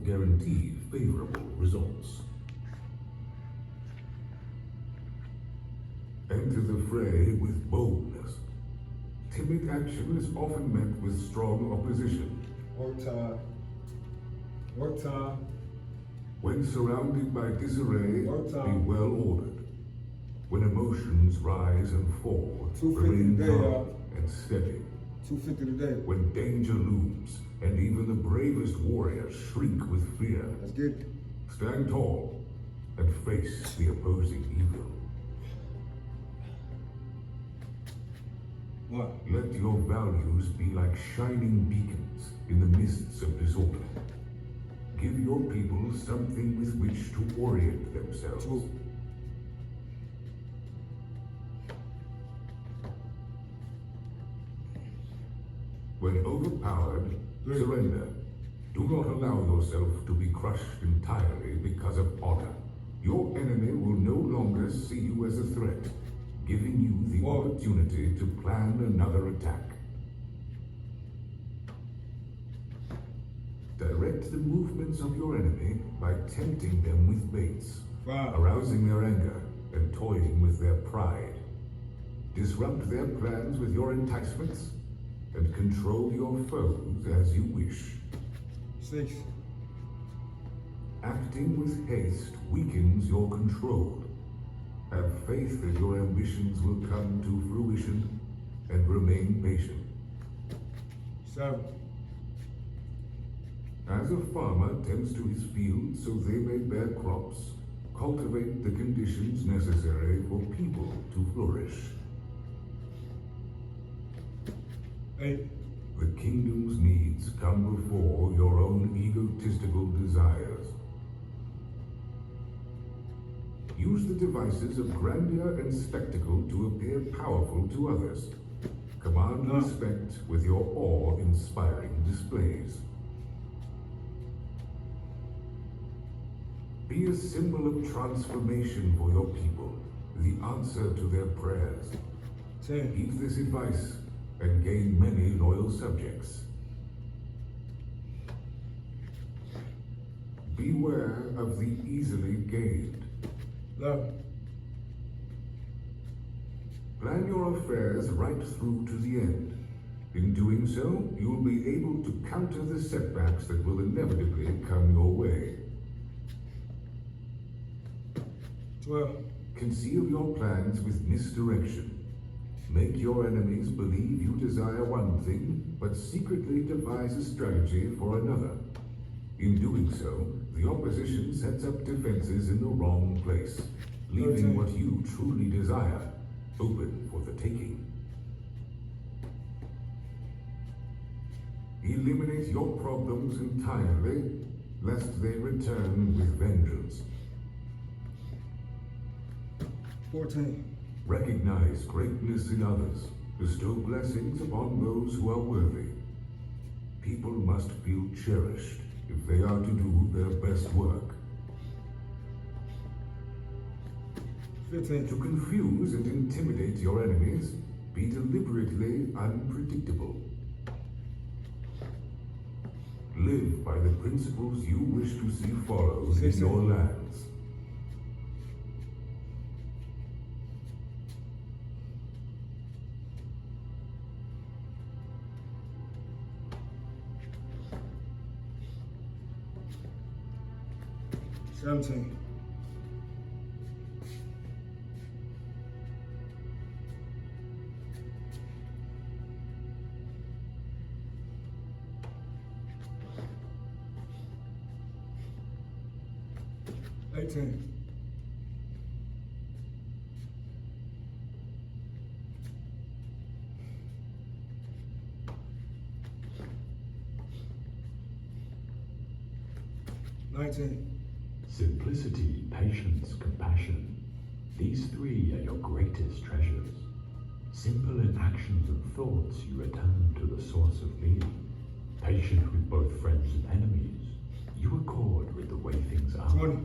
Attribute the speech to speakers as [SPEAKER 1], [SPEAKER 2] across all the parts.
[SPEAKER 1] guarantee favorable results. Enter the fray with boldness. Timid action is often met with strong opposition.
[SPEAKER 2] Work time. Work time.
[SPEAKER 1] When surrounded by disarray,
[SPEAKER 2] Work
[SPEAKER 1] be
[SPEAKER 2] time.
[SPEAKER 1] well ordered. When emotions rise and fall,
[SPEAKER 2] 250
[SPEAKER 1] remain
[SPEAKER 2] today,
[SPEAKER 1] calm
[SPEAKER 2] y'all.
[SPEAKER 1] and steady.
[SPEAKER 2] 250 today.
[SPEAKER 1] When danger looms, and even the bravest warriors shrink with fear,
[SPEAKER 2] Let's get it.
[SPEAKER 1] stand tall and face the opposing evil.
[SPEAKER 2] What?
[SPEAKER 1] Let your values be like shining beacons in the mists of disorder. Give your people something with which to orient themselves.
[SPEAKER 2] 2.
[SPEAKER 1] When overpowered, surrender. Do not allow yourself to be crushed entirely because of honor. Your enemy will no longer see you as a threat, giving you the opportunity to plan another attack. Direct the movements of your enemy by tempting them with baits, arousing their anger and toying with their pride. Disrupt their plans with your enticements and control your foes as you wish.
[SPEAKER 2] 6.
[SPEAKER 1] Acting with haste weakens your control. Have faith that your ambitions will come to fruition and remain patient.
[SPEAKER 2] 7.
[SPEAKER 1] As a farmer tends to his fields so they may bear crops, cultivate the conditions necessary for people to flourish.
[SPEAKER 2] 8.
[SPEAKER 1] The kingdom's needs come before your own egotistical desires. Use the devices of grandeur and spectacle to appear powerful to others. Command respect with your awe-inspiring displays. Be a symbol of transformation for your people, the answer to their prayers.
[SPEAKER 2] 10.
[SPEAKER 1] Heed this advice and gain many loyal subjects. Beware of the easily gained.
[SPEAKER 2] 11.
[SPEAKER 1] Plan your affairs right through to the end. In doing so, you'll be able to counter the setbacks that will inevitably come your way.
[SPEAKER 2] 12.
[SPEAKER 1] Conceal your plans with misdirection. Make your enemies believe you desire one thing, but secretly devise a strategy for another. In doing so, the opposition sets up defenses in the wrong place, leaving what you truly desire open for the taking. Eliminate your problems entirely, lest they return with vengeance.
[SPEAKER 2] 14.
[SPEAKER 1] Recognize greatness in others. Bestow blessings upon those who are worthy. People must feel cherished if they are to do their best work.
[SPEAKER 2] 15.
[SPEAKER 1] To confuse and intimidate your enemies, be deliberately unpredictable. Live by the principles you wish to see followed in your lands.
[SPEAKER 2] 17. 18. 19.
[SPEAKER 3] Simplicity, patience, compassion. These three are your greatest treasures. Simple in actions and thoughts, you return to the source of being. Patient with both friends and enemies, you accord with the way things are.
[SPEAKER 2] 20.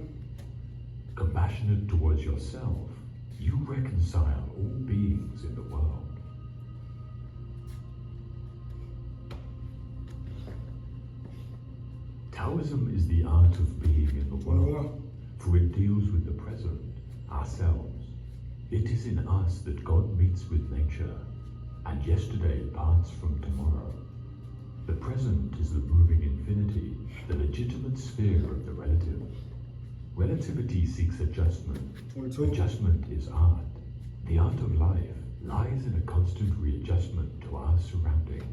[SPEAKER 3] Compassionate towards yourself, you reconcile all beings in the world. Taoism is the art of being in the world,
[SPEAKER 2] 21.
[SPEAKER 3] for it deals with the present, ourselves. It is in us that God meets with nature, and yesterday parts from tomorrow. The present is the moving infinity, the legitimate sphere of the relative. Relativity seeks adjustment.
[SPEAKER 2] 22.
[SPEAKER 3] Adjustment is art. The art of life lies in a constant readjustment to our surroundings.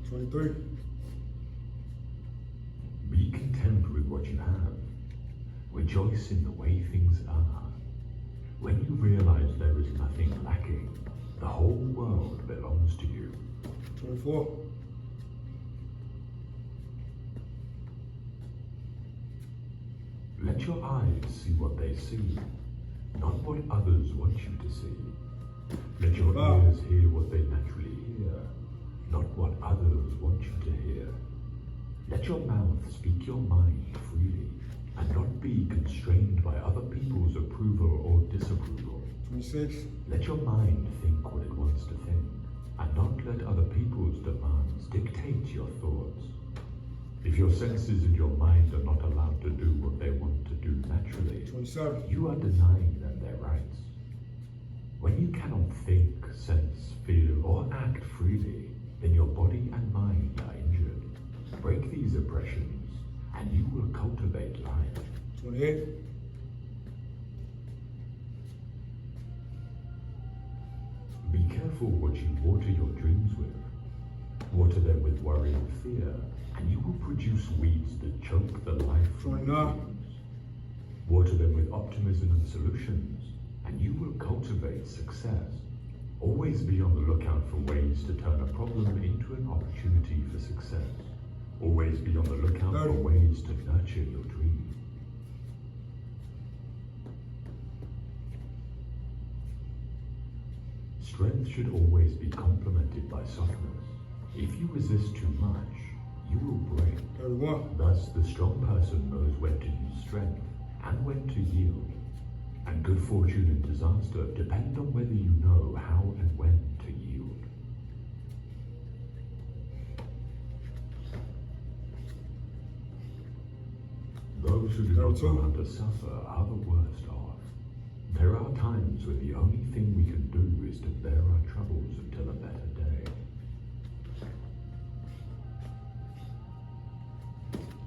[SPEAKER 2] 23.
[SPEAKER 3] Be content with what you have. Rejoice in the way things are. When you realize there is nothing lacking, the whole world belongs to you.
[SPEAKER 2] 24.
[SPEAKER 3] Let your eyes see what they see, not what others want you to see. Let your ears hear what they naturally hear, not what others want you to hear. Let your mouth speak your mind freely, and not be constrained by other people's approval or disapproval.
[SPEAKER 2] 26.
[SPEAKER 3] Let your mind think what it wants to think, and not let other people's demands dictate your thoughts. If your senses and your mind are not allowed to do what they want to do naturally,
[SPEAKER 2] 27.
[SPEAKER 3] you are denying them their rights. When you cannot think, sense, feel, or act freely, then your body and mind are injured. Break these oppressions, and you will cultivate life.
[SPEAKER 2] 28.
[SPEAKER 3] Be careful what you water your dreams with. Water them with worry and fear, and you will produce weeds that choke the life from your
[SPEAKER 2] 29.
[SPEAKER 3] dreams. Water them with optimism and solutions, and you will cultivate success. Always be on the lookout for ways to turn a problem into an opportunity for success. Always be on the lookout for
[SPEAKER 2] 30.
[SPEAKER 3] ways to nurture your dreams. Strength should always be complemented by softness. If you resist too much, you will break.
[SPEAKER 2] 31.
[SPEAKER 3] Thus, the strong person knows when to use strength and when to yield. And good fortune and disaster depend on whether you know how and when to yield. Those who do not
[SPEAKER 2] 32.
[SPEAKER 3] know how to suffer are the worst off. There are times when the only thing we can do is to bear our troubles until a better day.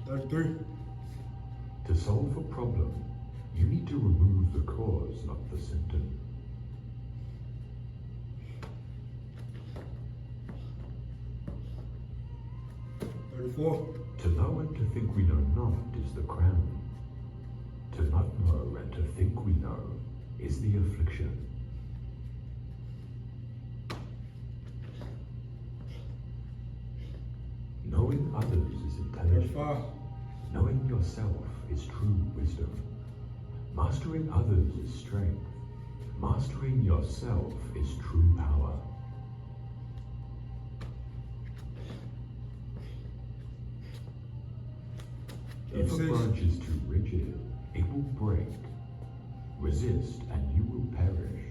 [SPEAKER 2] 33.
[SPEAKER 3] To solve a problem, you need to remove the cause, not the symptom. To know and to think we know not is the crown. To not know and to think we know is the affliction. Knowing others is intelligence.
[SPEAKER 2] 35.
[SPEAKER 3] Knowing yourself is true wisdom. Mastering others is strength. Mastering yourself is true power. If a
[SPEAKER 2] 36.
[SPEAKER 3] branch is too rigid, it will break. Resist and you will perish.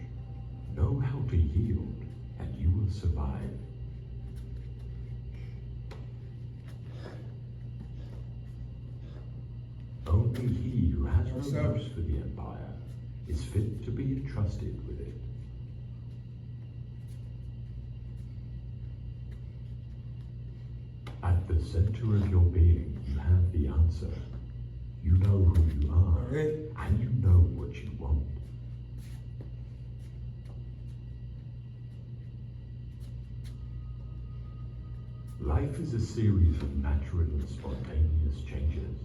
[SPEAKER 3] Know how to yield and you will survive. Only he who has no
[SPEAKER 2] 37.
[SPEAKER 3] use for the empire is fit to be entrusted with it. At the center of your being, you have the answer. You know who you are,
[SPEAKER 2] Okay.
[SPEAKER 3] and you know what you want. Life is a series of natural and spontaneous changes.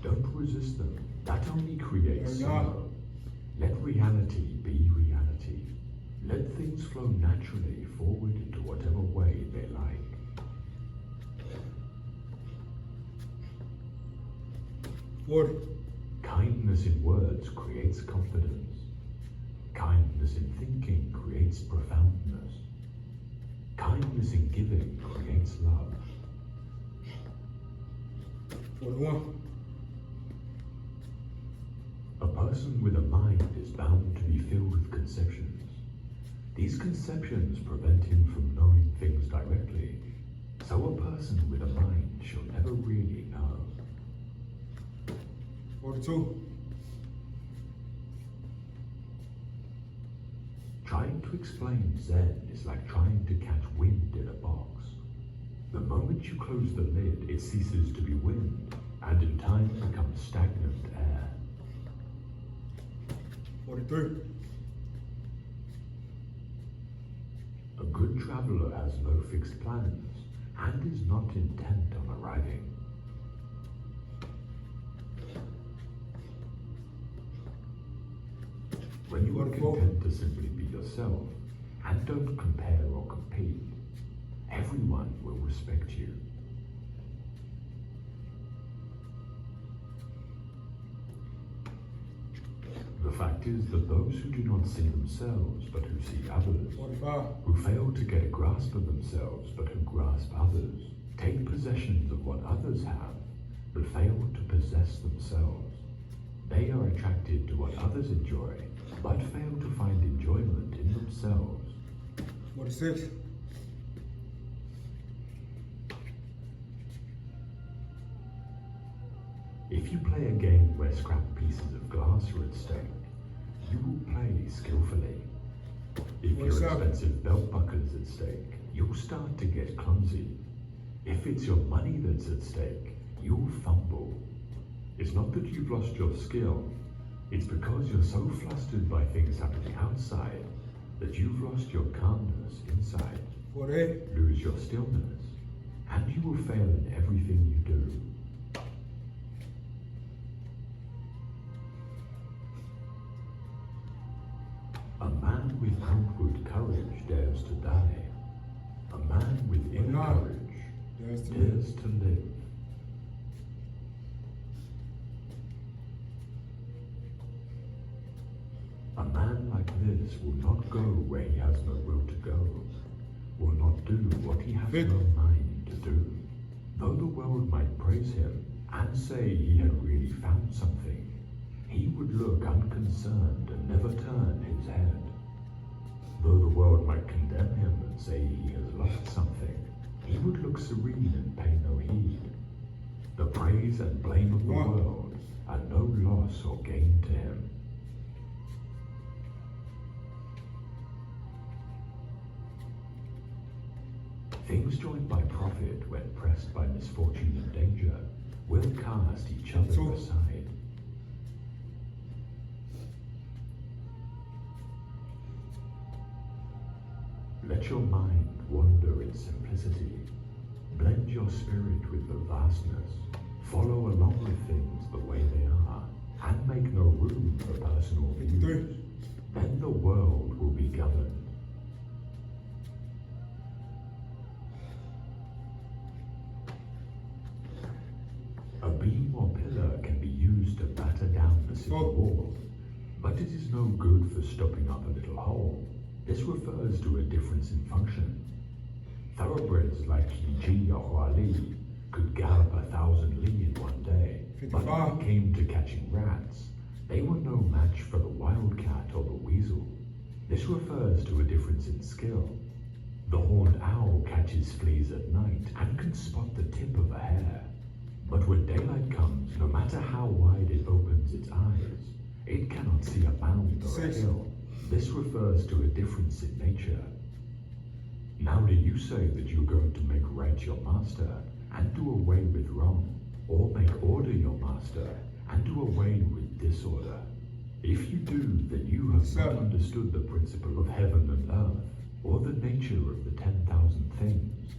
[SPEAKER 3] Don't resist them. That only creates
[SPEAKER 2] There we are.
[SPEAKER 3] sorrow. Let reality be reality. Let things flow naturally forward into whatever way they like. Kindness in words creates confidence. Kindness in thinking creates profoundness. Kindness in giving creates love.
[SPEAKER 2] 41.
[SPEAKER 3] A person with a mind is bound to be filled with conceptions. These conceptions prevent him from knowing things directly, so a person with a mind shall never really know.
[SPEAKER 2] 42.
[SPEAKER 3] Trying to explain Zen is like trying to catch wind in a box. The moment you close the lid, it ceases to be wind, and in time becomes stagnant air.
[SPEAKER 2] 43.
[SPEAKER 3] A good traveler has no fixed plans, and is not intent on arriving. When you are content to simply be yourself, and don't compare or compete, everyone will respect you. The fact is that those who do not see themselves but who see others,
[SPEAKER 2] 45.
[SPEAKER 3] who fail to get a grasp of themselves but who grasp others, take possessions of what others have but fail to possess themselves. They are attracted to what others enjoy but fail to find enjoyment in themselves.
[SPEAKER 2] 46.
[SPEAKER 3] If you play a game where scrap pieces of glass are at stake, you will play skillfully. If your
[SPEAKER 2] 47.
[SPEAKER 3] expensive belt buckle is at stake, you'll start to get clumsy. If it's your money that's at stake, you'll fumble. It's not that you've lost your skill, it's because you're so flustered by things happening outside that you've lost your calmness inside.
[SPEAKER 2] 48.
[SPEAKER 3] Lose your stillness, and you will fail in everything you do. A man with outward courage dares to die. A man with inner courage dares to live. A man like this will not go where he has no will to go, will not do what he has no mind to do. Though the world might praise him and say he had really found something, he would look unconcerned and never turn his head. Though the world might condemn him and say he has lost something, he would look serene and pay no heed. The praise and blame of the world are no loss or gain to him. Things joined by profit when pressed by misfortune and danger will cast each other aside. Let your mind wander in simplicity. Blend your spirit with the vastness. Follow along with things the way they are, and make no room for personal views. Then the world will be governed. A beam or pillar can be used to batter down the city wall, but it is no good for stopping up a little hole. This refers to a difference in function. Thoroughbreds like Ji or Huali could gallop 1,000 li in one day, but when it came to catching rats, they were no match for the wildcat or the weasel. This refers to a difference in skill. The horned owl catches fleas at night and can spot the tip of a hair. But when daylight comes, no matter how wide it opens its eyes, it cannot see a mound or a hill. This refers to a difference in nature. Now do you say that you're going to make right your master and do away with wrong, or make order your master and do away with disorder? If you do, then you have not understood the principle of heaven and earth, or the nature of the 10,000 things.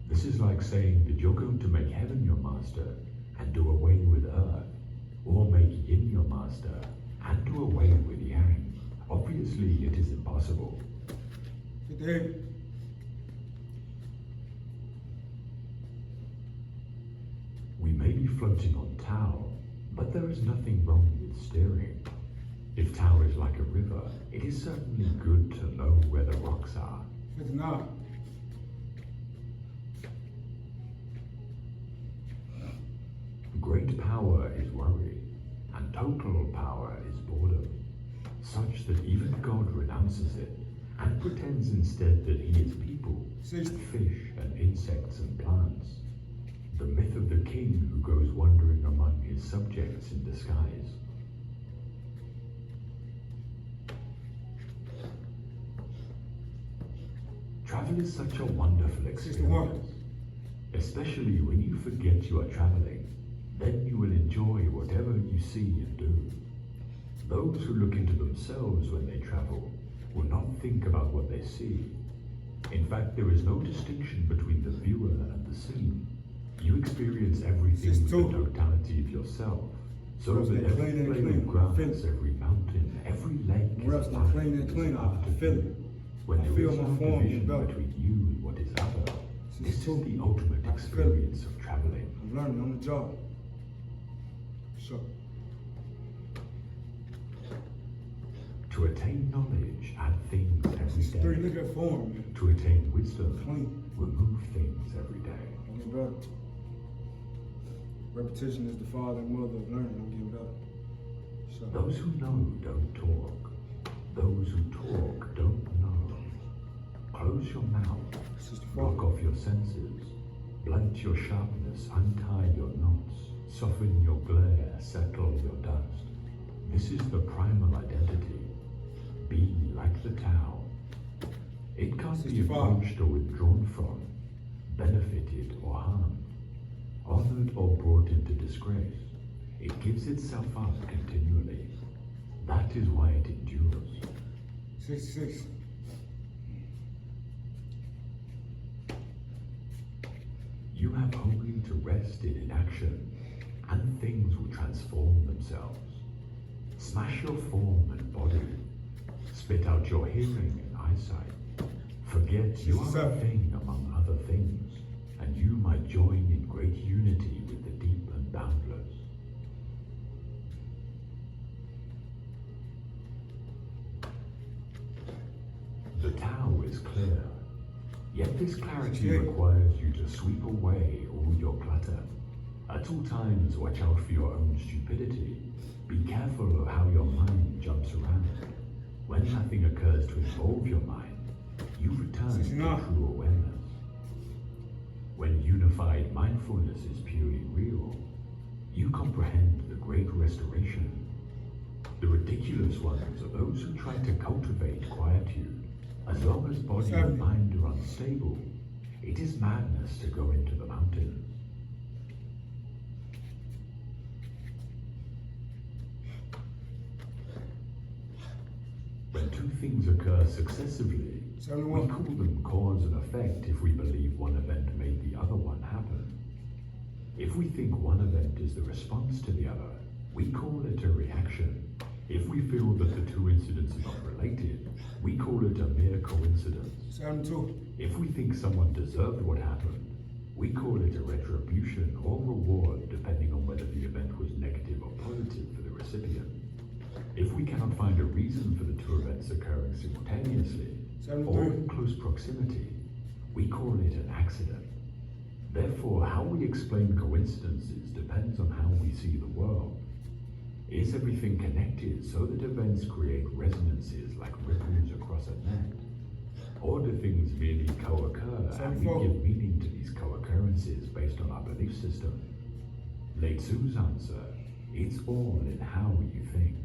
[SPEAKER 3] This is like saying that you're going to make heaven your master and do away with earth, or make yin your master and do away with yang. Obviously, it is impossible.
[SPEAKER 2] 58.
[SPEAKER 3] We may be floating on Tao, but there is nothing wrong with steering. If Tao is like a river, it is certainly good to know where the rocks are.
[SPEAKER 2] 59.
[SPEAKER 3] Great power is worry, and total power is boredom. such that even God renounces it and pretends instead that he is people,
[SPEAKER 2] 60.
[SPEAKER 3] fish and insects and plants. The myth of the king who goes wandering among his subjects in disguise. Travel is such a wonderful
[SPEAKER 2] 61.
[SPEAKER 3] experience, especially when you forget you are traveling. Then you will enjoy whatever you see and do. Those who look into themselves when they travel will not think about what they see. In fact, there is no distinction between the viewer and the scene. You experience everything with the totality of yourself, so that every blade of grass, every mountain, every lake is after when there is no division between you and what is other. This is the ultimate experience of traveling.
[SPEAKER 2] I'm learning on the job. Sure.
[SPEAKER 3] To attain knowledge, add things every
[SPEAKER 2] 63.
[SPEAKER 3] day.
[SPEAKER 2] Look at form, man.
[SPEAKER 3] To attain wisdom,
[SPEAKER 2] Clean.
[SPEAKER 3] remove things every day.
[SPEAKER 2] I'm getting better. Repetition is the father and mother of learning. I'm getting better. Sure.
[SPEAKER 3] Those who know don't talk. Those who talk don't know. Close your mouth.
[SPEAKER 2] 64.
[SPEAKER 3] Block off your senses. Blunt your sharpness. Untie your knots. Soften your glare. Settle your dust. This is the primal identity. Be like the Tao. It can't be
[SPEAKER 2] 65.
[SPEAKER 3] approached or withdrawn from, benefited or harmed, honored or brought into disgrace. It gives itself up continually. That is why it endures.
[SPEAKER 2] 66.
[SPEAKER 3] You have only to rest in inaction, and things will transform themselves. Smash your form and body. Spit out your hearing and eyesight. Forget you are a
[SPEAKER 2] 67.
[SPEAKER 3] thing among other things, and you might join in great unity with the deep and boundless. The Tao is clear, yet this clarity
[SPEAKER 2] 68.
[SPEAKER 3] requires you to sweep away all your clutter. At all times, watch out for your own stupidity. Be careful of how your mind jumps around. When nothing occurs to involve your mind, you return to
[SPEAKER 2] 69.
[SPEAKER 3] true awareness. When unified mindfulness is purely real, you comprehend the great restoration. The ridiculous ones are those who try to cultivate quietude. As long as body and mind are unstable, it is madness to go into the mountains. When two things occur successively, we
[SPEAKER 2] 71.
[SPEAKER 3] call them cause and effect if we believe one event made the other one happen. If we think one event is the response to the other, we call it a reaction. If we feel that the two incidents are not related, we call it a mere coincidence.
[SPEAKER 2] 72.
[SPEAKER 3] If we think someone deserved what happened, we call it a retribution or reward depending on whether the event was negative or positive for the recipient. If we cannot find a reason for the two events occurring simultaneously, or
[SPEAKER 2] 73.
[SPEAKER 3] in close proximity, we call it an accident. Therefore, how we explain coincidences depends on how we see the world. Is everything connected so that events create resonances like ripples across a net? Or do things merely co-occur and we
[SPEAKER 2] 74.
[SPEAKER 3] give meaning to these co-occurrences based on our belief system? Lao Tzu's answer, it's all in how you think.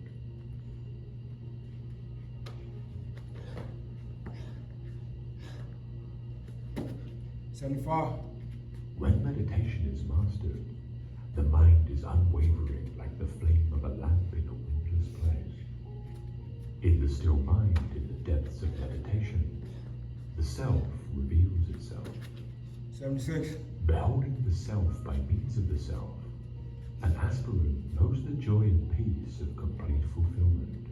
[SPEAKER 3] When meditation is mastered, the mind is unwavering like the flame of a lamp in a windless place. In the still mind, in the depths of meditation, the self reveals itself.
[SPEAKER 2] 76.
[SPEAKER 3] Beholding the self by means of the self, an aspirant knows the joy and peace of complete fulfillment.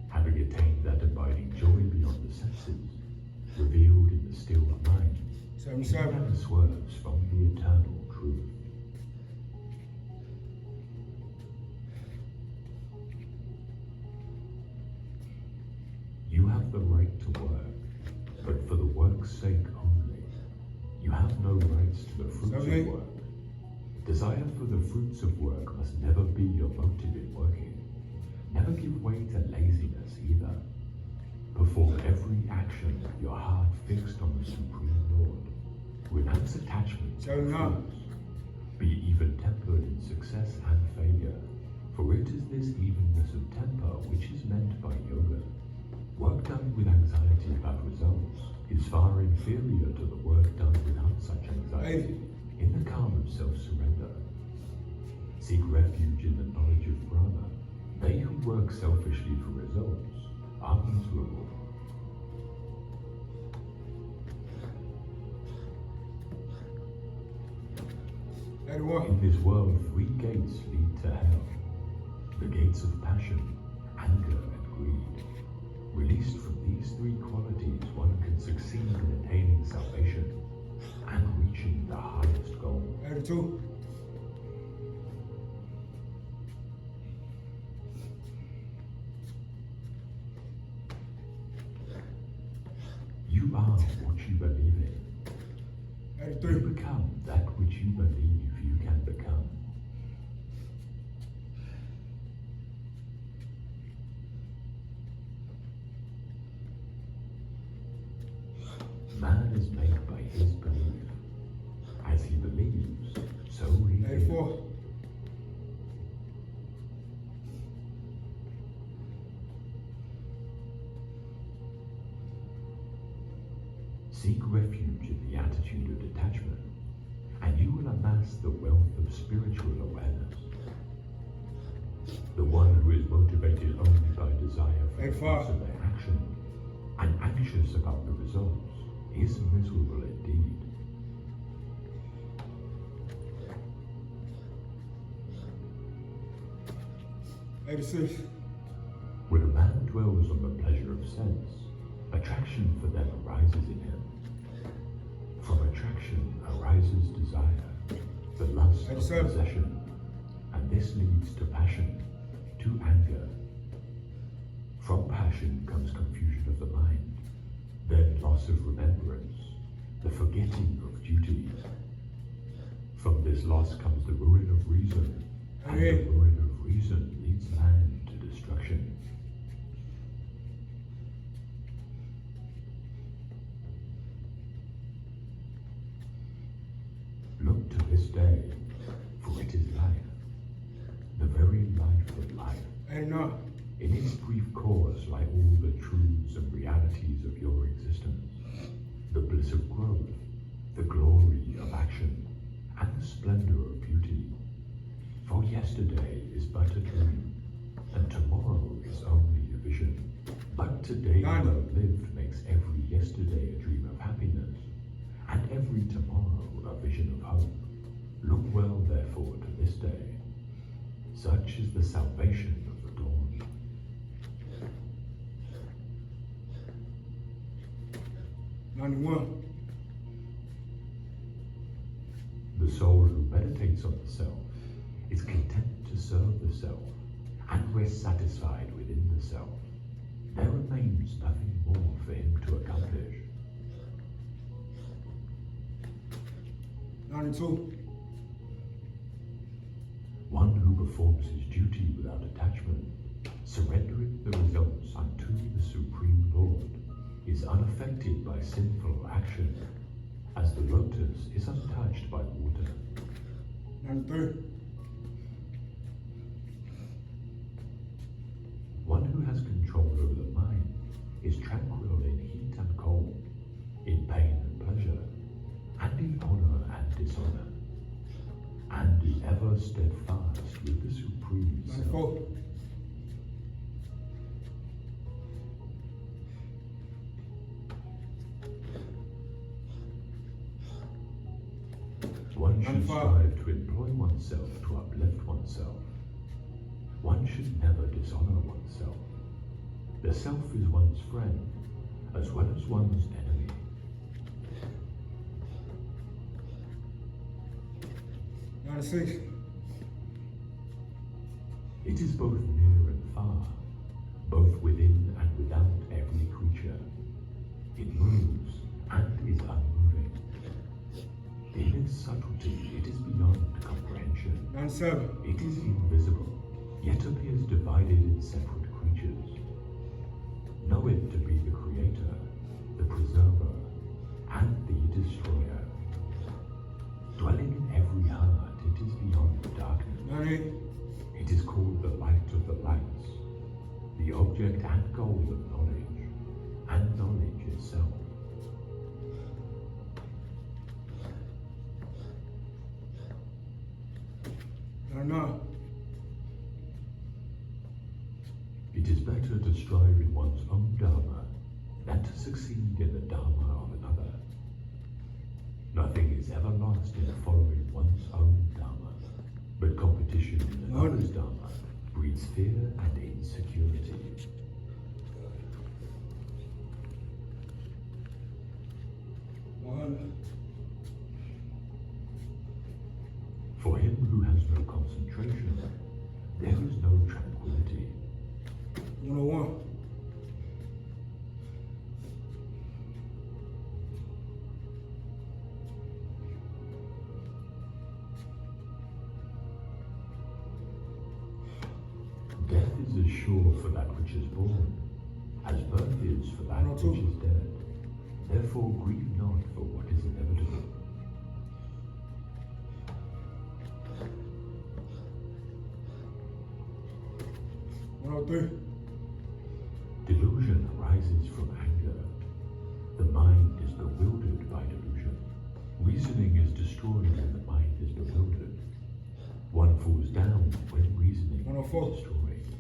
[SPEAKER 3] Having attained that abiding joy beyond the senses, revealed in the still mind, he
[SPEAKER 2] 77.
[SPEAKER 3] never swerves from the eternal truth. You have the right to work, but for the work's sake only. You have no rights to the fruits
[SPEAKER 2] 78.
[SPEAKER 3] of work. Desire for the fruits of work must never be your motive in working. Never give way to laziness either. Perform every action with your heart fixed on the Supreme Lord. Renounce attachment to
[SPEAKER 2] Shall not.
[SPEAKER 3] fools. Be even-tempered in success and failure, for it is this evenness of temper which is meant by yoga. Work done with anxiety about results is far inferior to the work done without such anxiety, in the calm of self-surrender. Seek refuge in the knowledge of Brahma. They who work selfishly for results are miserable. In this world, 3 gates lead to hell. The gates of passion, anger, and greed. Released from these 3 qualities, one can succeed in attaining salvation and reaching the highest goal.
[SPEAKER 2] 82.
[SPEAKER 3] You are what you believe in.
[SPEAKER 2] 83.
[SPEAKER 3] You become that which you believe you can become. Man is made by his belief. As he believes, so he is.
[SPEAKER 2] 84.
[SPEAKER 3] Seek refuge in the attitude of detachment, and you will amass the wealth of spiritual awareness. The one who is motivated only by desire for the fruits of their action and anxious about the results is miserable indeed. When a man dwells on the pleasure of sense, attraction for them arises in him. From attraction arises desire, the lust of possession, and this leads to passion, to anger. From passion comes confusion of the mind, then loss of remembrance, the forgetting of duty. From this loss comes the ruin of reason, and the ruin of reason leads man to destruction. Look to this day, for it is life, the very life of life. In its brief course lie all the truths and realities of your existence, the bliss of growth, the glory of action, and the splendor of beauty. For yesterday is but a dream, and tomorrow is only a vision. But today well lived makes every yesterday a dream of happiness, and every tomorrow a vision of hope. Look well, therefore, to this day. Such is the salvation of the dawn. The soul who meditates on the self is content to serve the self and rests satisfied within the self. There remains nothing more for him to accomplish.
[SPEAKER 2] 92.
[SPEAKER 3] One who performs his duty without attachment, surrendering the results unto the Supreme Lord, is unaffected by sinful action, as the lotus is untouched by water.
[SPEAKER 2] 93.
[SPEAKER 3] One who has control over the mind is tranquil in heat and cold, in pain and pleasure, and in honor and dishonor, and is ever steadfast with the Supreme Self.
[SPEAKER 2] 94.
[SPEAKER 3] One should strive to employ oneself to uplift oneself. One should never dishonor oneself. The self is one's friend, as well as one's enemy.
[SPEAKER 2] 96.
[SPEAKER 3] It is both near and far, both within and without every creature. It moves and is unmoving. In its subtlety, it is beyond comprehension.
[SPEAKER 2] 97.
[SPEAKER 3] It is invisible, yet appears divided in separate creatures. Know it to be the creator, the preserver, and the destroyer. Dwelling in every heart, it is beyond darkness.
[SPEAKER 2] 98.
[SPEAKER 3] It is called the light of the lights, the object and goal of knowledge, and knowledge itself.
[SPEAKER 2] No.
[SPEAKER 3] It is better to strive in one's own dharma than to succeed in the dharma of another. Nothing is ever lost in following one's own dharma, but competition in another's dharma breeds fear and insecurity. For him who has no concentration, there is no tranquility.
[SPEAKER 2] 101.
[SPEAKER 3] Death is as sure for that which is born, as birth is for that which is dead. Therefore grieve not for what is inevitable. Delusion arises from anger. The mind is bewildered by delusion. Reasoning is destroyed when the mind is bewildered. One falls down when reasoning is
[SPEAKER 2] 104.
[SPEAKER 3] destroyed.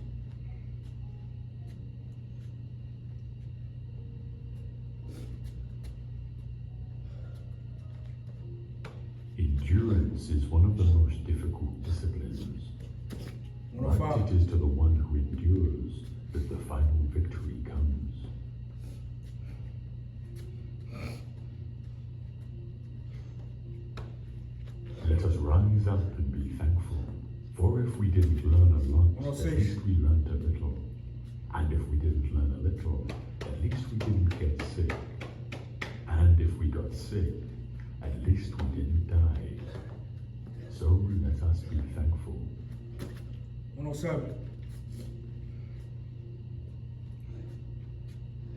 [SPEAKER 3] Endurance is one of the most difficult disciplines. But
[SPEAKER 2] 105.
[SPEAKER 3] it is to the one who endures that the final victory comes. Let us rise up and be thankful, for if we didn't learn a lot, at
[SPEAKER 2] 106.
[SPEAKER 3] least we learned a little. And if we didn't learn a little, at least we didn't get sick. And if we got sick, at least we didn't die. So let us be thankful.
[SPEAKER 2] 107.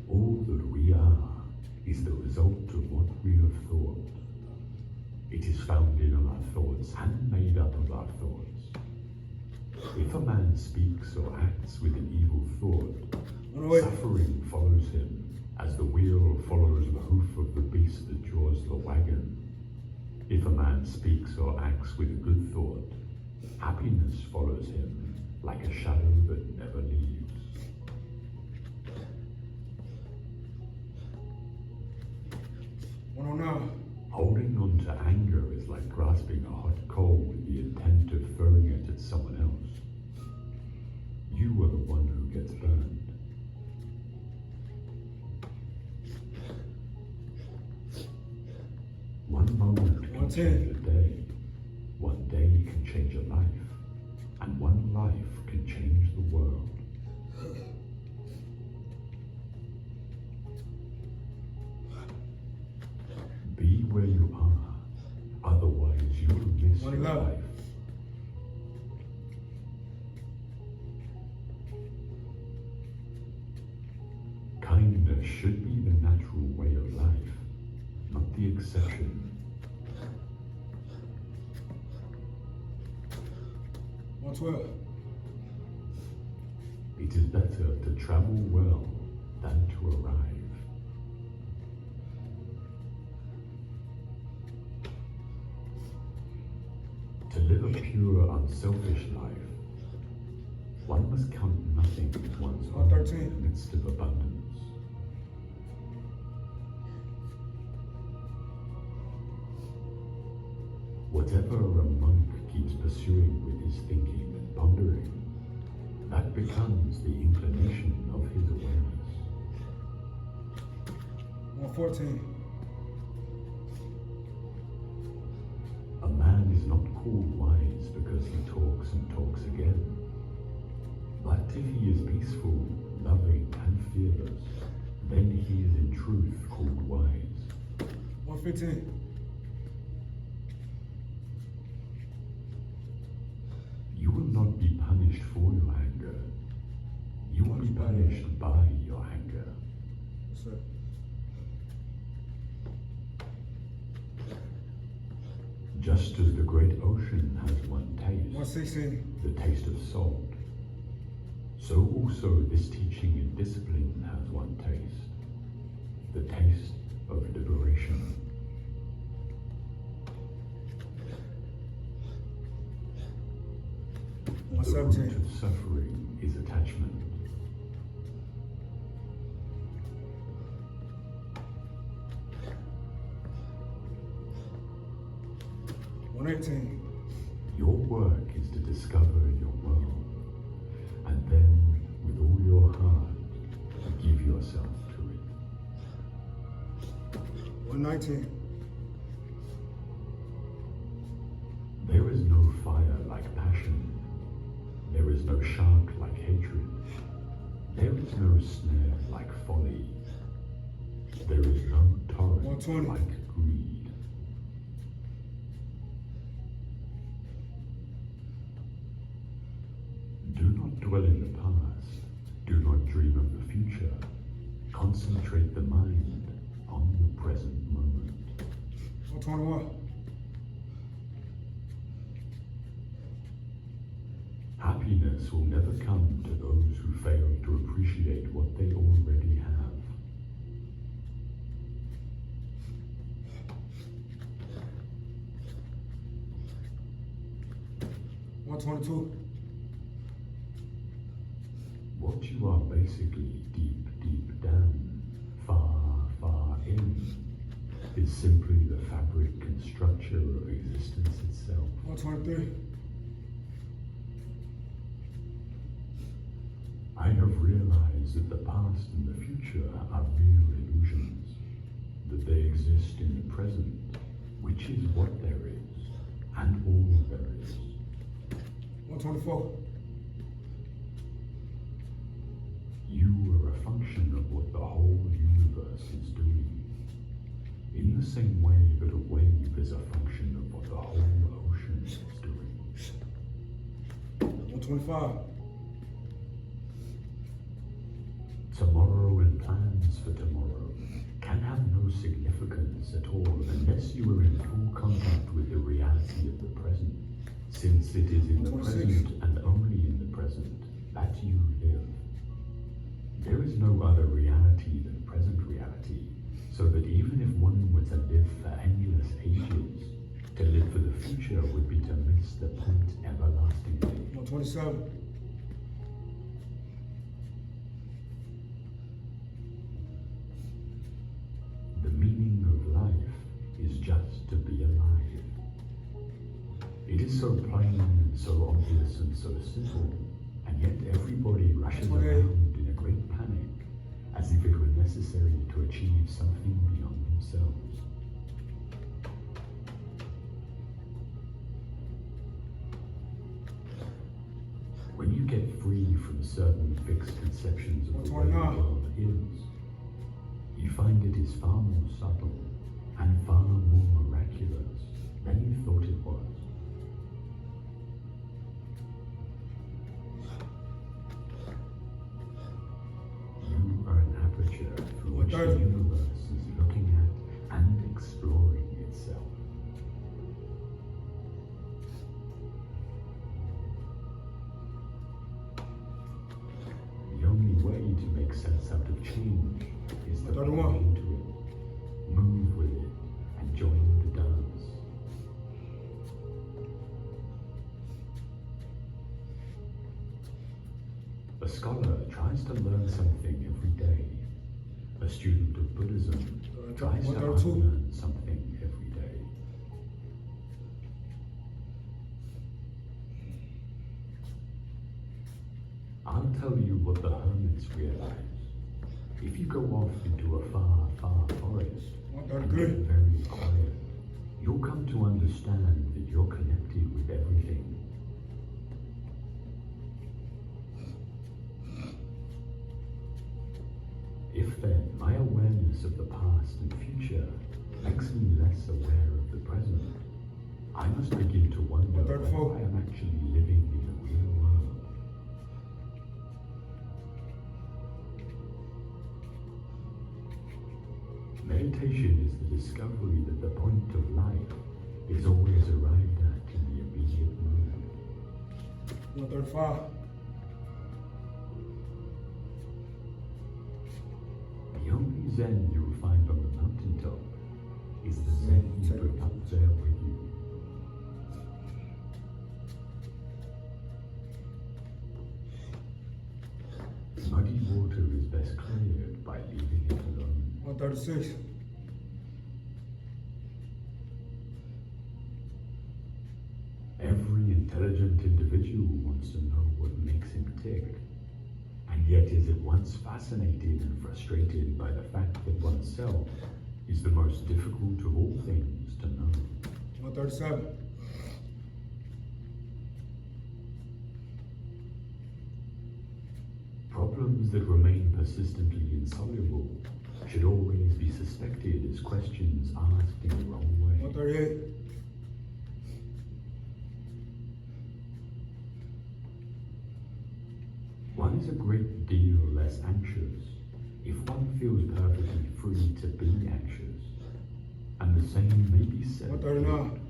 [SPEAKER 3] All that we are is the result of what we have thought. It is founded on our thoughts and made up of our thoughts. If a man speaks or acts with an evil thought,
[SPEAKER 2] 108.
[SPEAKER 3] suffering follows him, as the wheel follows the hoof of the beast that draws the wagon. If a man speaks or acts with a good thought, happiness follows him, like a shadow that never leaves. Holding on to anger is like grasping a hot coal with the intent of throwing it at someone else. You are the one who gets burned. One moment can change a day, one day can change a life, and one life can change the world. Be where you are, otherwise you will miss your
[SPEAKER 2] 111.
[SPEAKER 3] life. Kindness should be the natural way of life, not the exception.
[SPEAKER 2] 112.
[SPEAKER 3] It is better to travel well than to arrive. To live a pure, unselfish life, one must count nothing in one's own
[SPEAKER 2] 113.
[SPEAKER 3] in the midst of abundance. Whatever a monk keeps pursuing with his thinking and pondering, that becomes the inclination of his awareness.
[SPEAKER 2] 114.
[SPEAKER 3] A man is not called wise because he talks and talks again. But if he is peaceful, loving, and fearless, then he is in truth called wise.
[SPEAKER 2] 115.
[SPEAKER 3] You will not be punished punished for your anger. You will be punished by your anger.
[SPEAKER 2] Yes, sir.
[SPEAKER 3] Just as the great ocean has one taste,
[SPEAKER 2] 116.
[SPEAKER 3] the taste of salt, so also this teaching and discipline has one taste, the taste of liberation. The root
[SPEAKER 2] 117.
[SPEAKER 3] of suffering is attachment.
[SPEAKER 2] 118.
[SPEAKER 3] Your work is to discover your world, and then, with all your heart, give yourself to it.
[SPEAKER 2] 119.
[SPEAKER 3] There is no fire like passion. There is no shark like hatred. There is no snare like folly. There is no torrent
[SPEAKER 2] 120.
[SPEAKER 3] like greed. Do not dwell in the past. Do not dream of the future. Concentrate the mind on the present moment.
[SPEAKER 2] 121.
[SPEAKER 3] Happiness will never come to those who fail to appreciate what they already have.
[SPEAKER 2] $122.
[SPEAKER 3] What you are basically deep down, far in, is simply the fabric and structure of existence itself.
[SPEAKER 2] 123.
[SPEAKER 3] I have realized that the past and the future are real illusions, that they exist in the present, which is what there is, and all there is.
[SPEAKER 2] 124.
[SPEAKER 3] You are a function of what the whole universe is doing, in the same way that a wave is a function of what the whole ocean is doing.
[SPEAKER 2] 125.
[SPEAKER 3] Tomorrow and plans for tomorrow can have no significance at all unless you are in full contact with the reality of the present, since it is in the
[SPEAKER 2] 26.
[SPEAKER 3] present and only in the present that you live. There is no other reality than present reality, so that even if one were to live for endless ages, to live for the future would be to miss the point everlastingly.
[SPEAKER 2] 127.
[SPEAKER 3] The meaning of life is just to be alive. It is so plain and so obvious and so simple, and yet everybody rushes around in a great panic, as if it were necessary to achieve something beyond themselves. When you get free from certain fixed conceptions of the way the
[SPEAKER 2] 129.
[SPEAKER 3] world is, you find it is far more subtle and far more miraculous than you thought it was. You are an aperture through which the
[SPEAKER 2] 130.
[SPEAKER 3] universe is looking at and exploring itself. The only way to make sense out of change is to
[SPEAKER 2] Another
[SPEAKER 3] plug
[SPEAKER 2] one.
[SPEAKER 3] into it, move with it, and join the dance. A scholar tries to learn something every day. A student of Buddhism tries to
[SPEAKER 2] 132.
[SPEAKER 3] unlearn something every day. I'll tell you what the hermits realize. If you go off into a far forest and get
[SPEAKER 2] 133.
[SPEAKER 3] very quiet, you'll come to understand that you're connected with everything. If then my awareness of the past and future makes me less aware of the present, I must begin to wonder
[SPEAKER 2] 134.
[SPEAKER 3] whether I am actually living in the real world, discovery that the point of life is always arrived at in the immediate moment.
[SPEAKER 2] 135.
[SPEAKER 3] The only Zen you will find on the mountaintop is the Zen you bring up there with you. Muddy water is best cleared by leaving it alone.
[SPEAKER 2] 136.
[SPEAKER 3] Every intelligent individual wants to know what makes him tick, and yet is at once fascinated and frustrated by the fact that oneself is the most difficult of all things to know.
[SPEAKER 2] 137.
[SPEAKER 3] Problems that remain persistently insoluble should always be suspected as questions asked in the wrong way.
[SPEAKER 2] 138.
[SPEAKER 3] One is a great deal less anxious if one feels perfectly free to be anxious, and the same may be said.
[SPEAKER 2] 139.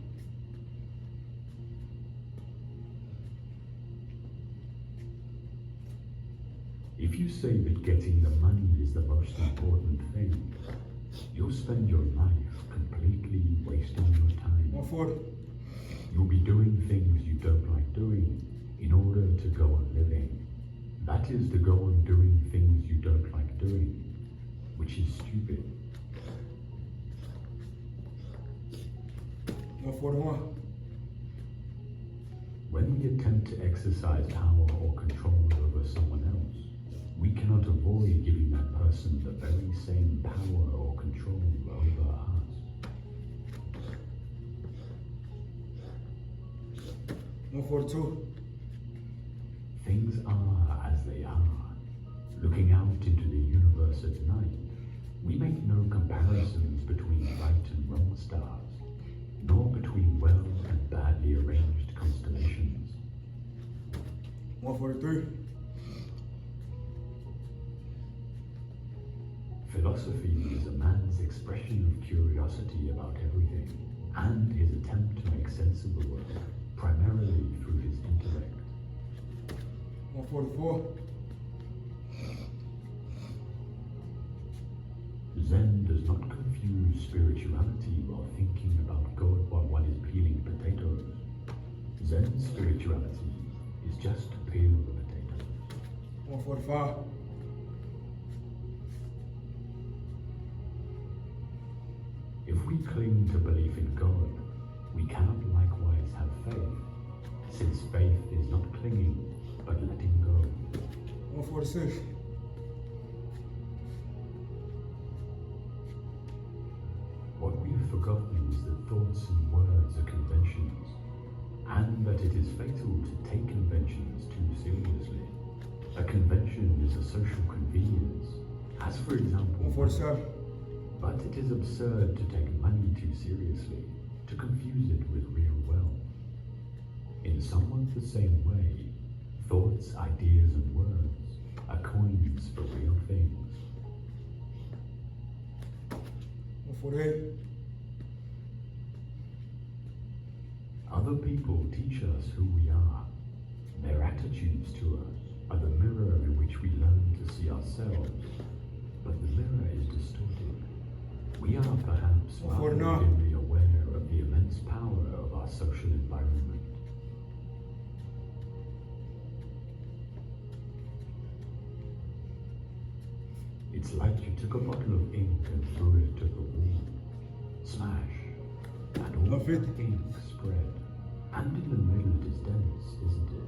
[SPEAKER 3] If you say that getting the money is the most important thing, you'll spend your life completely wasting your time.
[SPEAKER 2] 140.
[SPEAKER 3] You'll be doing things you don't like doing in order to go on living. That is to go on doing things you don't like doing, which is stupid.
[SPEAKER 2] 141.
[SPEAKER 3] When we attempt to exercise power or control over someone else, we cannot avoid giving that person the very same power or control over us.
[SPEAKER 2] 142.
[SPEAKER 3] Things are as they are. Looking out into the universe at night, we make no comparisons between right and wrong stars, nor between well and badly arranged constellations.
[SPEAKER 2] 143.
[SPEAKER 3] Philosophy is a man's expression of curiosity about everything, and his attempt to make sense of the world, primarily through his intellect.
[SPEAKER 2] 144.
[SPEAKER 3] Zen does not confuse spirituality while thinking about God while one is peeling potatoes. Zen spirituality is just to peel the potatoes.
[SPEAKER 2] 145.
[SPEAKER 3] If we cling to belief in God, we cannot likewise have faith, since faith is not clinging, but letting go.
[SPEAKER 2] 146.
[SPEAKER 3] What we've forgotten is that thoughts and words are conventions, and that it is fatal to take conventions too seriously. A convention is a social convenience, as for example,
[SPEAKER 2] 147.
[SPEAKER 3] but it is absurd to take money too seriously, to confuse it with real wealth. In somewhat the same way, thoughts, ideas, and words are coins for real things.
[SPEAKER 2] 148.
[SPEAKER 3] Other people teach us who we are. Their attitudes to us are the mirror in which we learn to see ourselves, but the mirror is distorted. We are perhaps rather dimly aware of the immense power of our social environment. It's like you took a bottle of ink and threw it to the wall. Smash! And all the ink spread. And in the middle it is dense, isn't it?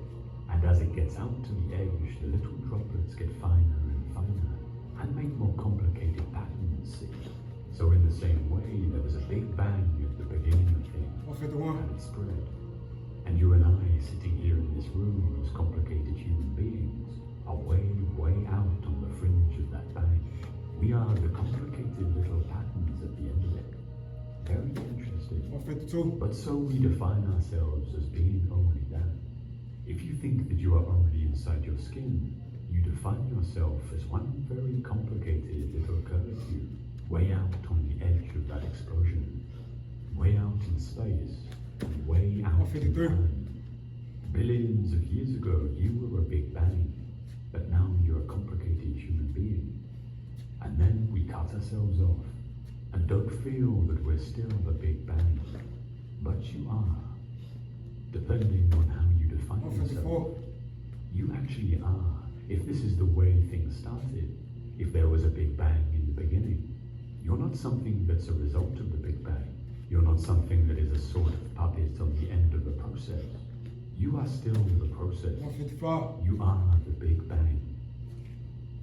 [SPEAKER 3] And as it gets out to the edge, the little droplets get finer and finer, and make more complicated patterns, see? So in the same way, there was a big bang at the beginning of things,
[SPEAKER 2] 151.
[SPEAKER 3] and it spread. And you and I, sitting here in this room as complicated human beings, are way, way out on the fringe of that bang. We are the complicated little patterns at the end of it. Very interesting.
[SPEAKER 2] 152.
[SPEAKER 3] But so we define ourselves as being only that. If you think that you are only inside your skin, you define yourself as one very complicated little curlicue. way out on the edge of that explosion, way out in space, and way out in
[SPEAKER 2] 153.
[SPEAKER 3] time. Billions of years ago, you were a Big Bang, but now you're a complicated human being. And then we cut ourselves off, and don't feel that we're still a Big Bang, but you are. Depending on how you define yourself,
[SPEAKER 2] 154.
[SPEAKER 3] you actually are. If this is the way things started, if there was a Big Bang in the beginning, you're not something that's a result of the Big Bang. You're not something that is a sort of puppet on the end of the process. You are still the process.
[SPEAKER 2] 155.
[SPEAKER 3] You are the Big Bang.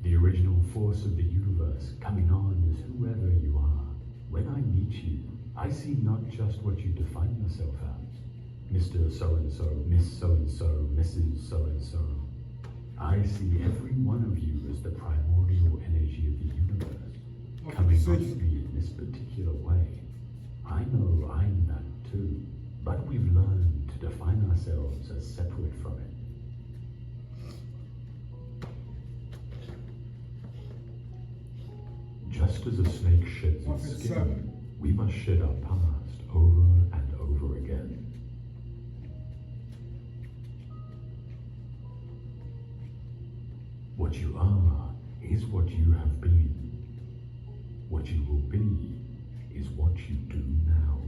[SPEAKER 3] The original force of the universe coming on as whoever you are. When I meet you, I see not just what you define yourself as. Mr. So-and-so, Miss So-and-so, Mrs. So-and-so. I see every one of you as the primordial energy of the universe, coming on me in this particular way. I know I'm that too, but we've learned to define ourselves as separate from it. Just as a snake sheds its skin, we must shed our past over and over again. What you are is what you have been. What you will be is what you do now.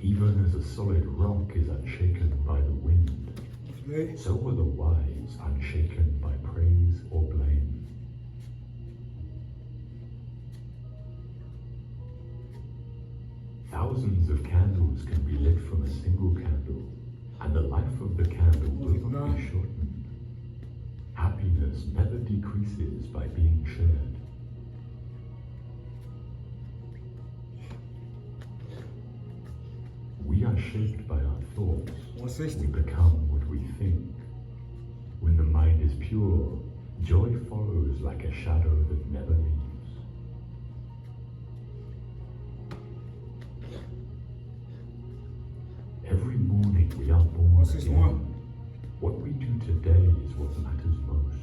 [SPEAKER 3] Even as a solid rock is unshaken by the wind, so are the wise unshaken by praise or blame. Thousands of candles can be lit from a single candle, and the life of the candle will not be shortened. Happiness never decreases by being shared. We are shaped by our thoughts.
[SPEAKER 2] 160.
[SPEAKER 3] We become what we think. When the mind is pure, joy follows like a shadow that never leaves. Every morning we are born
[SPEAKER 2] 161.
[SPEAKER 3] again. What we do today is what matters most.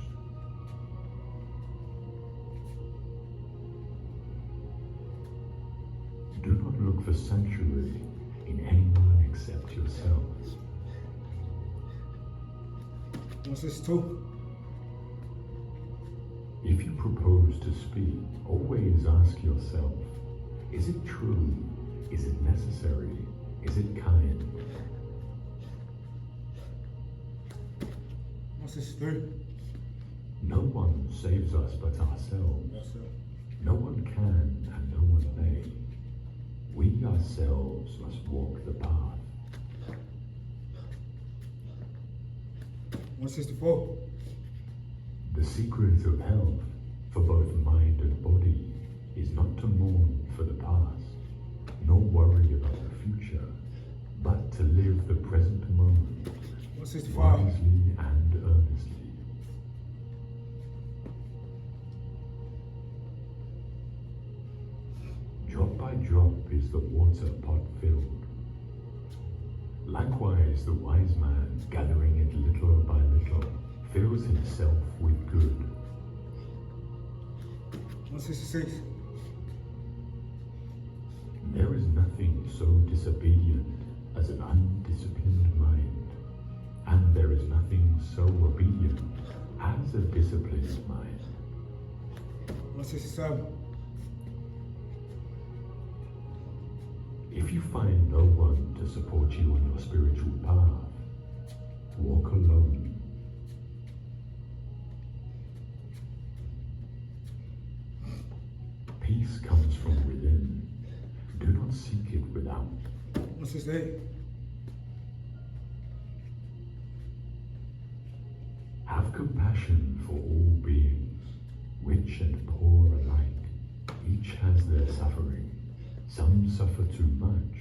[SPEAKER 3] Do not look for sanctuary in anyone except yourself.
[SPEAKER 2] 162.
[SPEAKER 3] If you propose to speak, always ask yourself, is it true? Is it necessary? Is it kind?
[SPEAKER 2] 163.
[SPEAKER 3] No one saves us but ourselves.
[SPEAKER 2] That's it.
[SPEAKER 3] No one can and no one may. We ourselves must walk the path.
[SPEAKER 2] 164.
[SPEAKER 3] The secret of health for both mind and body is not to mourn for the past, nor worry about the future, but to live the present moment
[SPEAKER 2] 165.
[SPEAKER 3] wisely and earnestly. Drop by drop is the water pot filled. Likewise, the wise man, gathering it little by little, fills himself with good.
[SPEAKER 2] 166.
[SPEAKER 3] There is nothing so disobedient as an undisciplined mind, and there is nothing so obedient as a disciplined mind.
[SPEAKER 2] 167.
[SPEAKER 3] If you find no one to support you on your spiritual path, walk alone. Peace comes from within. Do not seek it without.
[SPEAKER 2] 168.
[SPEAKER 3] Have compassion for all beings, rich and poor alike. Each has their suffering. Some suffer too much,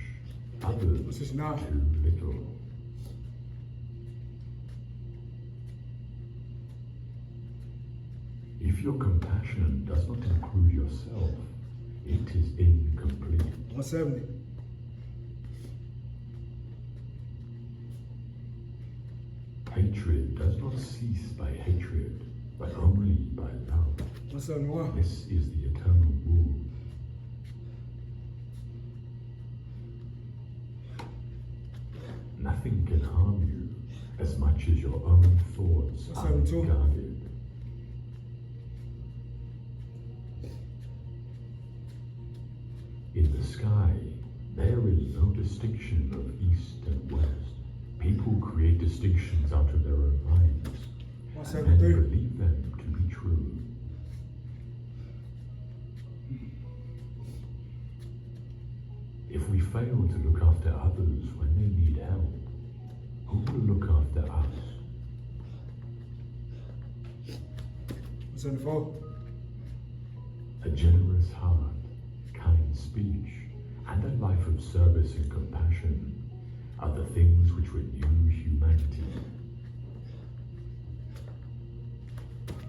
[SPEAKER 3] others
[SPEAKER 2] 169.
[SPEAKER 3] too little. If your compassion does not include yourself, it is incomplete.
[SPEAKER 2] 170.
[SPEAKER 3] Hatred hatred does not cease by hatred, but only by love.
[SPEAKER 2] 171.
[SPEAKER 3] This is the eternal rule. Nothing can harm you as much as your own thoughts are
[SPEAKER 2] 172.
[SPEAKER 3] unguarded. In the sky, there is no distinction of east and west. People create distinctions out of their own minds, and then
[SPEAKER 2] 173.
[SPEAKER 3] believe them to be true. If we fail to look after others when they need help, who will look after us?
[SPEAKER 2] 174.
[SPEAKER 3] A generous heart, kind speech, and a life of service and compassion are the things which renew humanity.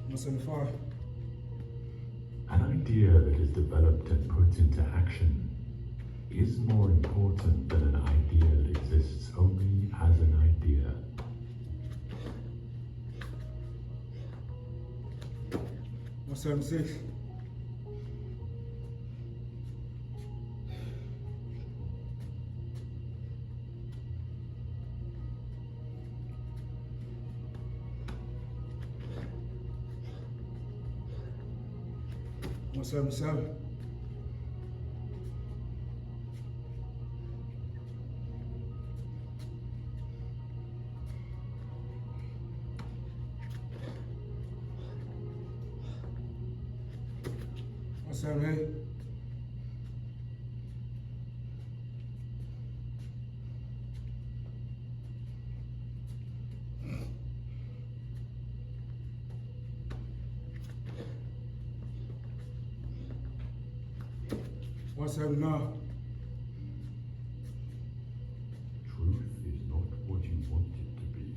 [SPEAKER 2] 175.
[SPEAKER 3] An idea that is developed and put into action is more important than an idea that exists only as an idea.
[SPEAKER 2] 176. 177. 178. 179.
[SPEAKER 3] Truth is not what you want it to be.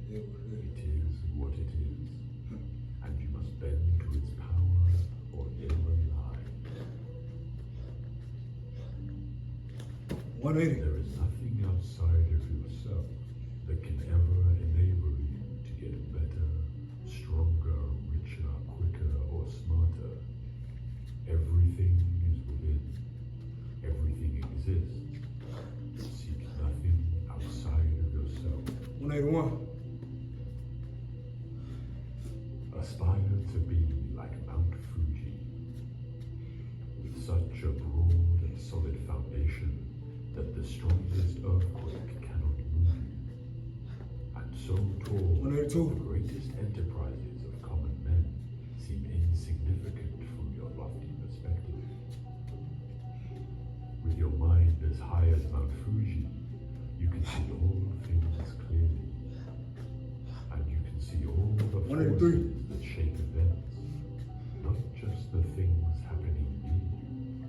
[SPEAKER 2] Yeah, what it
[SPEAKER 3] It is what it is. And you must bend to its power or never lie.
[SPEAKER 2] 180.
[SPEAKER 3] There is nothing outside of yourself that can ever enable you to get better, stronger, richer, quicker, or smarter. Everything is within. Everything exists. Seek nothing outside of yourself.
[SPEAKER 2] 181.
[SPEAKER 3] Aspire to be like Mount Fuji, with such a broad and solid foundation that the strongest earthquake cannot move you, and so tall that
[SPEAKER 2] 182.
[SPEAKER 3] the greatest enterprises of common men seem insignificant from your lofty perspective. With your mind as high as Mount Fuji, you can see all things clearly, and you can see all the
[SPEAKER 2] 183.
[SPEAKER 3] forces that shape events, not just the things happening near you.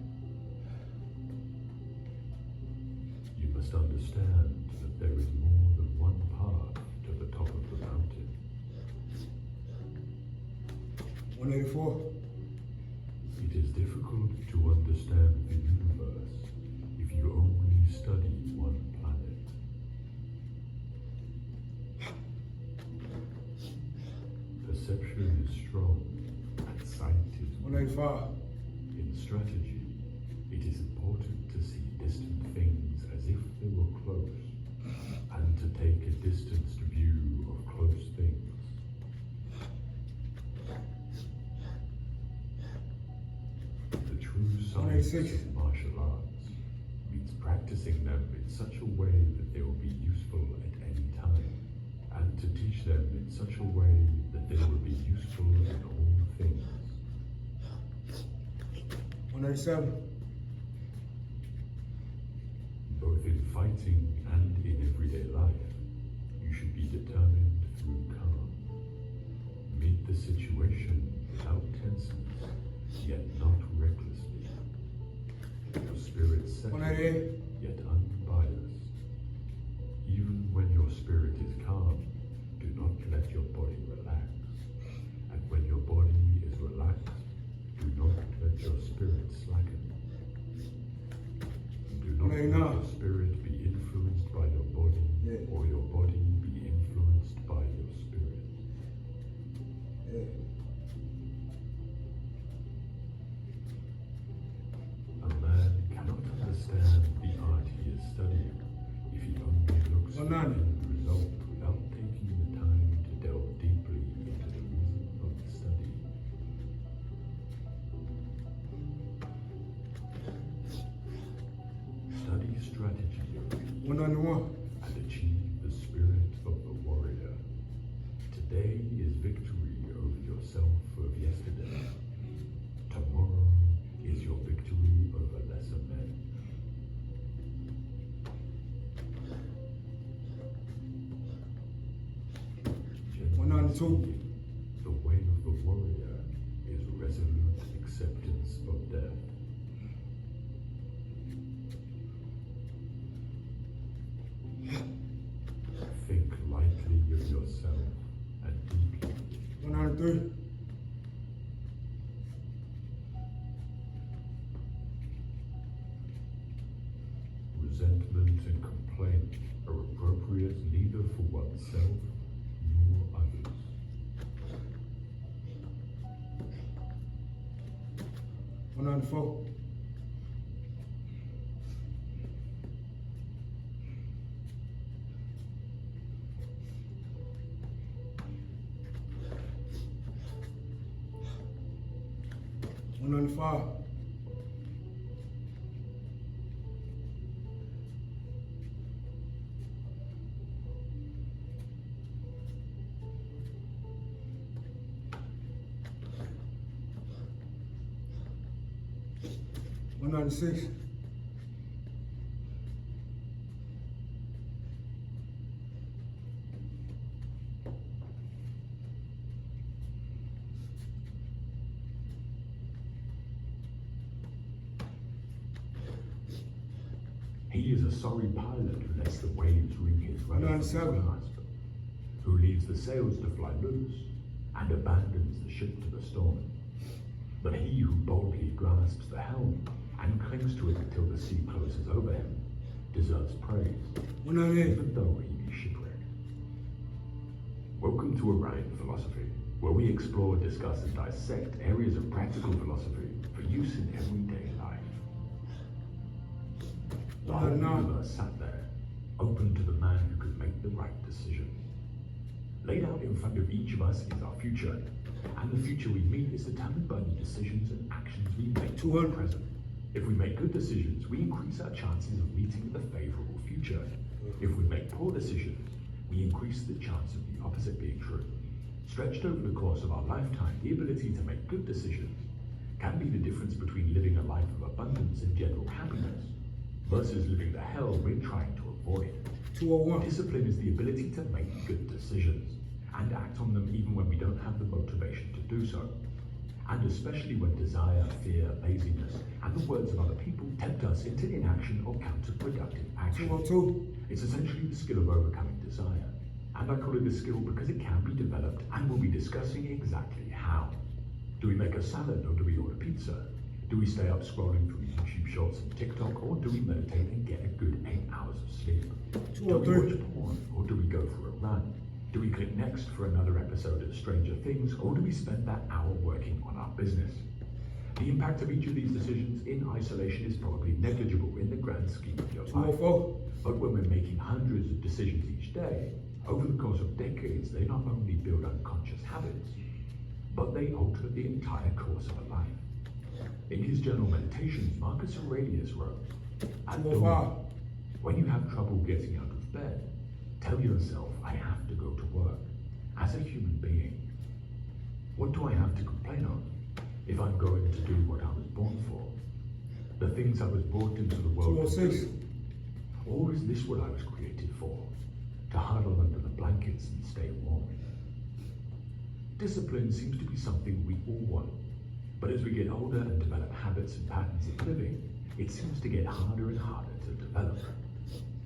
[SPEAKER 3] You must understand that there is more than one path to the top of the mountain.
[SPEAKER 2] 184.
[SPEAKER 3] It is difficult to understand the universe if you only study one planet. Perception is strong and sight is weak.
[SPEAKER 2] 185.
[SPEAKER 3] In strategy, it is important to see distant things as if they were close, and to take a distanced view of close things. The true science
[SPEAKER 2] 186.
[SPEAKER 3] of martial arts means practicing them in such a way that they will be useful at any time, and to teach them in such a way that they will be useful in all things.
[SPEAKER 2] 187.
[SPEAKER 3] Both in fighting and in everyday life, you should be determined through calm. Meet the situation without tenseness, yet not recklessly. Your spirit settled,
[SPEAKER 2] 188.
[SPEAKER 3] yet unbiased. Even when your spirit is calm, do not let your body relax. And when your body is relaxed, do not let your spirit slacken. Do not let
[SPEAKER 2] 189.
[SPEAKER 3] your spirit be influenced by your body,
[SPEAKER 2] Yeah.
[SPEAKER 3] or your body be influenced by your
[SPEAKER 2] 212.
[SPEAKER 3] The way of the warrior is resolute acceptance of death. Think lightly of yourself and deeply.
[SPEAKER 2] 103.
[SPEAKER 3] Resentment and complaint are appropriate neither for oneself nor others.
[SPEAKER 2] 194. 195. 196.
[SPEAKER 3] 'He is a sorry pilot who lets the waves wring his rudder from his
[SPEAKER 2] 197.
[SPEAKER 3] grasp, who leaves the sails to fly loose and abandons the ship to the storm. But he who boldly grasps the helm and clings to it until the sea closes over him deserves praise,
[SPEAKER 2] 198.
[SPEAKER 3] even though he be shipwrecked. Welcome to Orion Philosophy, where we explore, discuss, and dissect areas of practical philosophy for use in everyday life. The whole universe sat there, open to the man who could make the right decisions. Laid out in front of each of us is our future, and the future we meet is determined by the decisions and actions we make in the present. If we make good decisions, we increase our chances of meeting the favorable future. If we make poor decisions, we increase the chance of the opposite being true. Stretched over the course of our lifetime, the ability to make good decisions can be the difference between living a life of abundance and general happiness versus living the hell we're trying to avoid.
[SPEAKER 2] 201.
[SPEAKER 3] Discipline is the ability to make good decisions and act on them even when we don't have the motivation to do so. And especially when desire, fear, laziness, and the words of other people tempt us into inaction or counterproductive action.
[SPEAKER 2] 202.
[SPEAKER 3] It's essentially the skill of overcoming desire. And I call it a skill because it can be developed, and we'll be discussing exactly how. Do we make a salad or do we order pizza? Do we stay up scrolling through YouTube Shorts and TikTok, or do we meditate and get a good 8 hours of sleep? Do we watch porn, or do we go for a run? Do we click next for another episode of Stranger Things, or do we spend that hour working on our business? The impact of each of these decisions in isolation is probably negligible in the grand scheme of your life.
[SPEAKER 2] 204.
[SPEAKER 3] But when we're making hundreds of decisions each day, over the course of decades, they not only build unconscious habits, but they alter the entire course of a life. In his journal Meditations, Marcus Aurelius wrote, "At dawn, when you have trouble getting out of bed, tell yourself, I have to go to work. As a human being, what do I have to complain of if I'm going to do what I was born for? The things I was brought into the world to
[SPEAKER 2] 206.
[SPEAKER 3] do? Or is this what I was created for? To huddle under the blankets and stay warm?" Discipline seems to be something we all want, but as we get older and develop habits and patterns of living, it seems to get harder and harder to develop.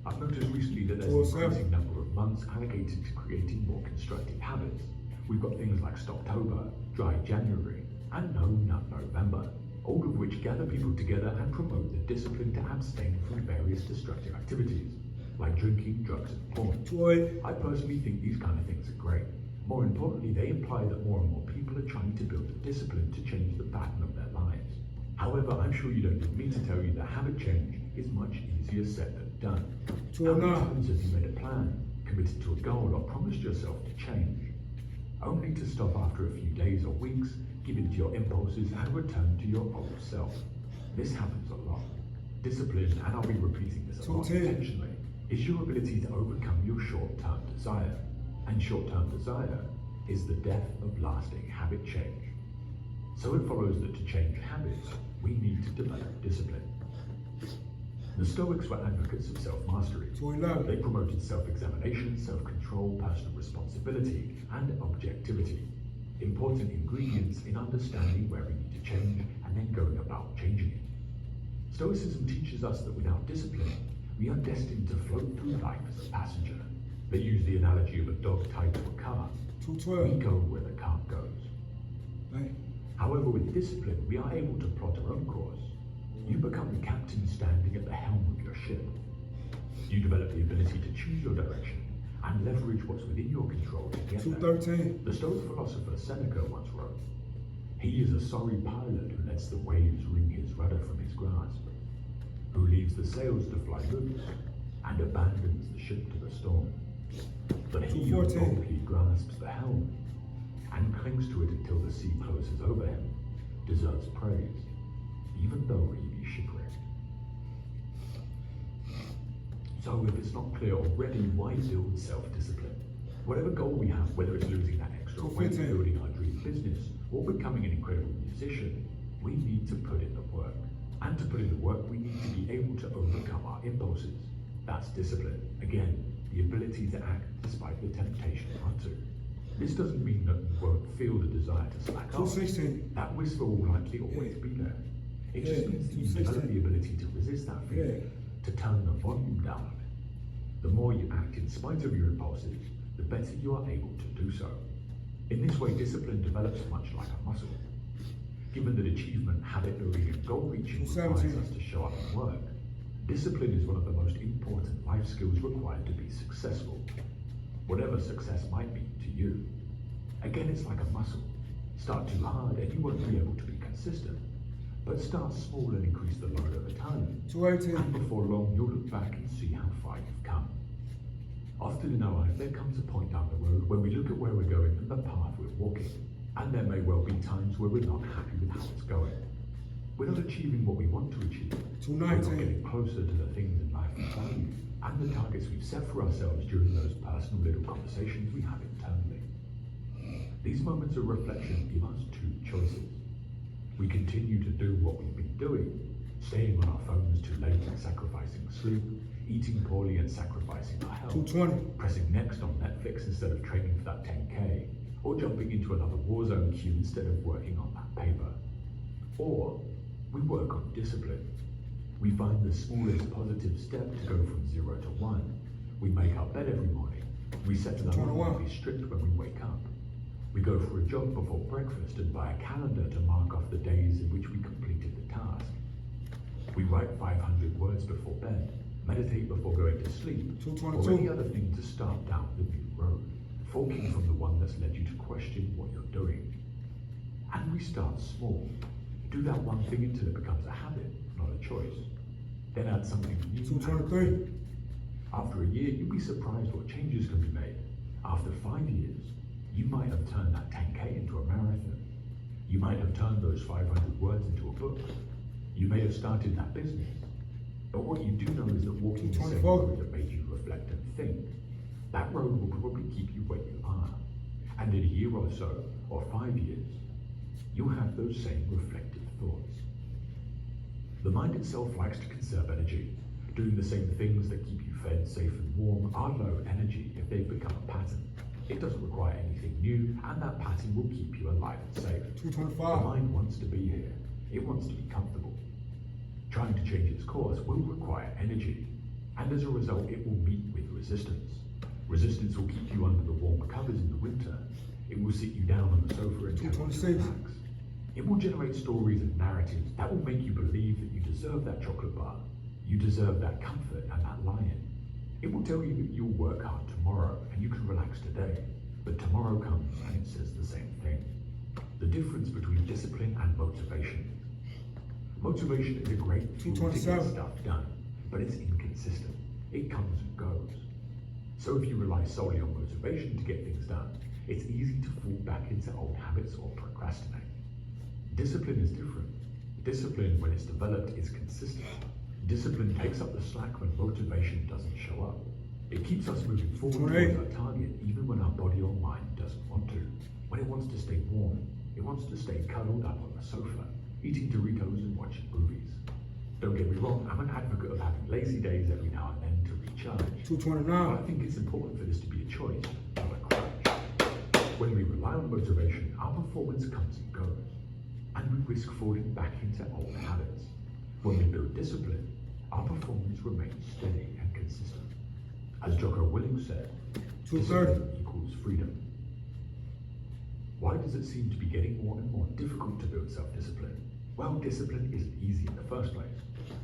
[SPEAKER 3] I've noticed recently that there's an increasing number of months allocated to creating more constructive habits. We've got things like Stoptober, Dry January, and No Nut November, all of which gather people together and promote the discipline to abstain from various destructive activities, like drinking, drugs, and porn.
[SPEAKER 2] 208.
[SPEAKER 3] I personally think these kind of things are great. More importantly, they imply that more and more people are trying to build a discipline to change the pattern of their lives. However, I'm sure you don't need me to tell you that habit change is much easier said than done. How many
[SPEAKER 2] 209.
[SPEAKER 3] times have you made a plan, committed to a goal, or promised yourself to change, only to stop after a few days or weeks, give in to your impulses, and return to your old self? This happens a lot. Discipline, and I'll be repeating this a lot
[SPEAKER 2] 210.
[SPEAKER 3] intentionally, is your ability to overcome your short-term desire. And short-term desire is the death of lasting habit change. So it follows that to change habits, we need to develop discipline. The Stoics were advocates of self-mastery.
[SPEAKER 2] 211.
[SPEAKER 3] They promoted self-examination, self-control, personal responsibility, and objectivity. Important ingredients in understanding where we need to change and then going about changing it. Stoicism teaches us that without discipline, we are destined to float through life as a passenger. They use the analogy of a dog tied to a cart. We
[SPEAKER 2] 212.
[SPEAKER 3] go where the cart goes.
[SPEAKER 2] Hey.
[SPEAKER 3] However, with discipline, we are able to plot our own course. You become the captain standing at the helm of your ship. You develop the ability to choose your direction and leverage what's within your control to get there.
[SPEAKER 2] 213.
[SPEAKER 3] The Stoic philosopher Seneca once wrote, "He is a sorry pilot who lets the waves wring his rudder from his grasp, who leaves the sails to fly loose and abandons the ship to the storm. But he who
[SPEAKER 2] 214.
[SPEAKER 3] boldly grasps the helm and clings to it until the sea closes over him deserves praise, even though he be shipwrecked." So if it's not clear already, why build self-discipline? Whatever goal we have, whether it's losing that extra weight,
[SPEAKER 2] 215.
[SPEAKER 3] building our dream business, or becoming an incredible musician, we need to put in the work. And to put in the work, we need to be able to overcome our impulses. That's discipline. Again, the ability to act despite the temptation not to. This doesn't mean that you won't feel the desire to slack off.
[SPEAKER 2] 216.
[SPEAKER 3] That whisper will likely always be there. It just
[SPEAKER 2] Yeah,
[SPEAKER 3] means that you
[SPEAKER 2] 216.
[SPEAKER 3] develop the ability to resist that feeling, to turn the volume down on it. The more you act in spite of your impulses, the better you are able to do so. In this way, discipline develops much like a muscle. Given that achievement, habit building, and goal reaching requires
[SPEAKER 2] 217.
[SPEAKER 3] us to show up and work, discipline is one of the most important life skills required to be successful, whatever success might mean to you. Again, it's like a muscle. Start too hard and you won't be able to be consistent. But start small and increase the load over time. And
[SPEAKER 2] 218.
[SPEAKER 3] before long, you'll look back and see how far you've come. Often in our life, there comes a point down the road where we look at where we're going and the path we're walking. And there may well be times where we're not happy with how it's going. We're not achieving what we want to achieve. We're not
[SPEAKER 2] 219.
[SPEAKER 3] getting closer to the things in life we value and the targets we've set for ourselves during those personal little conversations we have internally. These moments of reflection give us two choices. We continue to do what we've been doing, staying on our phones too late and sacrificing sleep, eating poorly and sacrificing our health,
[SPEAKER 2] 220.
[SPEAKER 3] pressing next on Netflix instead of training for that 10K, or jumping into another Warzone queue instead of working on that paper. Or we work on discipline. We find the smallest positive step to go from 0 to 1. We make our bed every morning. We set an alarm
[SPEAKER 2] 21.
[SPEAKER 3] to be strict when we wake up. We go for a jog before breakfast and buy a calendar to mark off the days in which we completed the task. We write 500 words before bed, meditate before going to sleep, or
[SPEAKER 2] 222.
[SPEAKER 3] any other thing to start down the new road, forking from the one that's led you to question what you're doing. And we start small. Do that one thing until it becomes a habit, not a choice. Then add something new.
[SPEAKER 2] 223.
[SPEAKER 3] After a year, you'll be surprised what changes can be made. After 5 years, you might have turned that 10K into a marathon. You might have turned those 500 words into a book. You may have started that business. But what you do know is that walking the same
[SPEAKER 2] 24.
[SPEAKER 3] road that made you reflect and think, that road will probably keep you where you are. And in a year or so, or 5 years, you'll have those same reflective thoughts. The mind itself likes to conserve energy. Doing the same things that keep you fed, safe and warm are low energy if they've become a pattern. It doesn't require anything new, and that pattern will keep you alive and safe. The
[SPEAKER 2] 225.
[SPEAKER 3] mind wants to be here. It wants to be comfortable. Trying to change its course will require energy, and as a result, it will meet with resistance. Resistance will keep you under the warm covers in the winter. It will sit you down on the sofa and tell you to
[SPEAKER 2] 226.
[SPEAKER 3] relax. It will generate stories and narratives that will make you believe that you deserve that chocolate bar. You deserve that comfort and that lion. It will tell you that you'll work hard tomorrow and you can relax today. But tomorrow comes and it says the same thing. The difference between discipline and motivation. Motivation is a great tool to get
[SPEAKER 2] 227.
[SPEAKER 3] stuff done, but it's inconsistent. It comes and goes. So if you rely solely on motivation to get things done, it's easy to fall back into old habits or procrastinate. Discipline is different. Discipline, when it's developed, is consistent. Discipline takes up the slack when motivation doesn't show up. It keeps us moving forward towards our target even when our body or mind doesn't want to. When it wants to stay warm, it wants to stay cuddled up on the sofa, eating Doritos and watching movies. Don't get me wrong, I'm an advocate of having lazy days every now and then to recharge. But I
[SPEAKER 2] 229.
[SPEAKER 3] think it's important for this to be a choice, not a crutch. When we rely on motivation, our performance comes and goes, and we risk falling back into old habits. When we build discipline, our performance remains steady and consistent. As Jocko Willink said,
[SPEAKER 2] 230.
[SPEAKER 3] discipline equals freedom. Why does it seem to be getting more and more difficult to build self-discipline? Well, discipline isn't easy in the first place.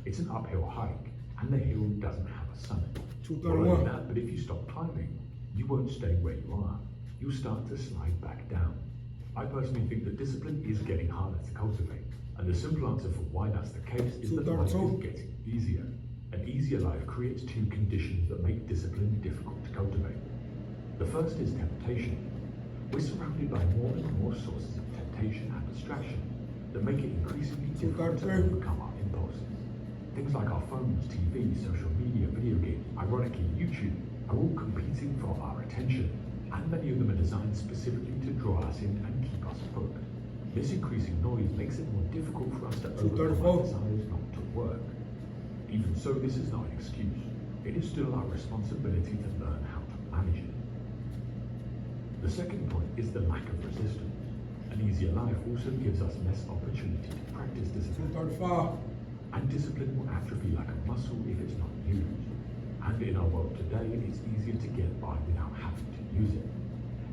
[SPEAKER 3] It's an uphill hike, and the hill doesn't have a summit. Not only
[SPEAKER 2] 231.
[SPEAKER 3] that, but if you stop climbing, you won't stay where you are. You'll start to slide back down. I personally think that discipline is getting harder to cultivate, and the simple answer for why that's the case is that life is
[SPEAKER 2] 232.
[SPEAKER 3] getting easier. An easier life creates two conditions that make discipline difficult to cultivate. The first is temptation. We're surrounded by more and more sources of temptation and distraction that make it increasingly difficult to
[SPEAKER 2] 233.
[SPEAKER 3] overcome our impulses. Things like our phones, TV, social media, video games, ironically YouTube, are all competing for our attention, and many of them are designed specifically to draw us in and keep us hooked. This increasing noise makes it more difficult for us to overcome our
[SPEAKER 2] 234.
[SPEAKER 3] desires not to work. Even so, this is not an excuse. It is still our responsibility to learn how to manage it. The second point is the lack of resistance. An easier life also gives us less opportunity to practice discipline.
[SPEAKER 2] 235.
[SPEAKER 3] And discipline will atrophy like a muscle if it's not used. And in our world today, it's easier to get by without having to use it.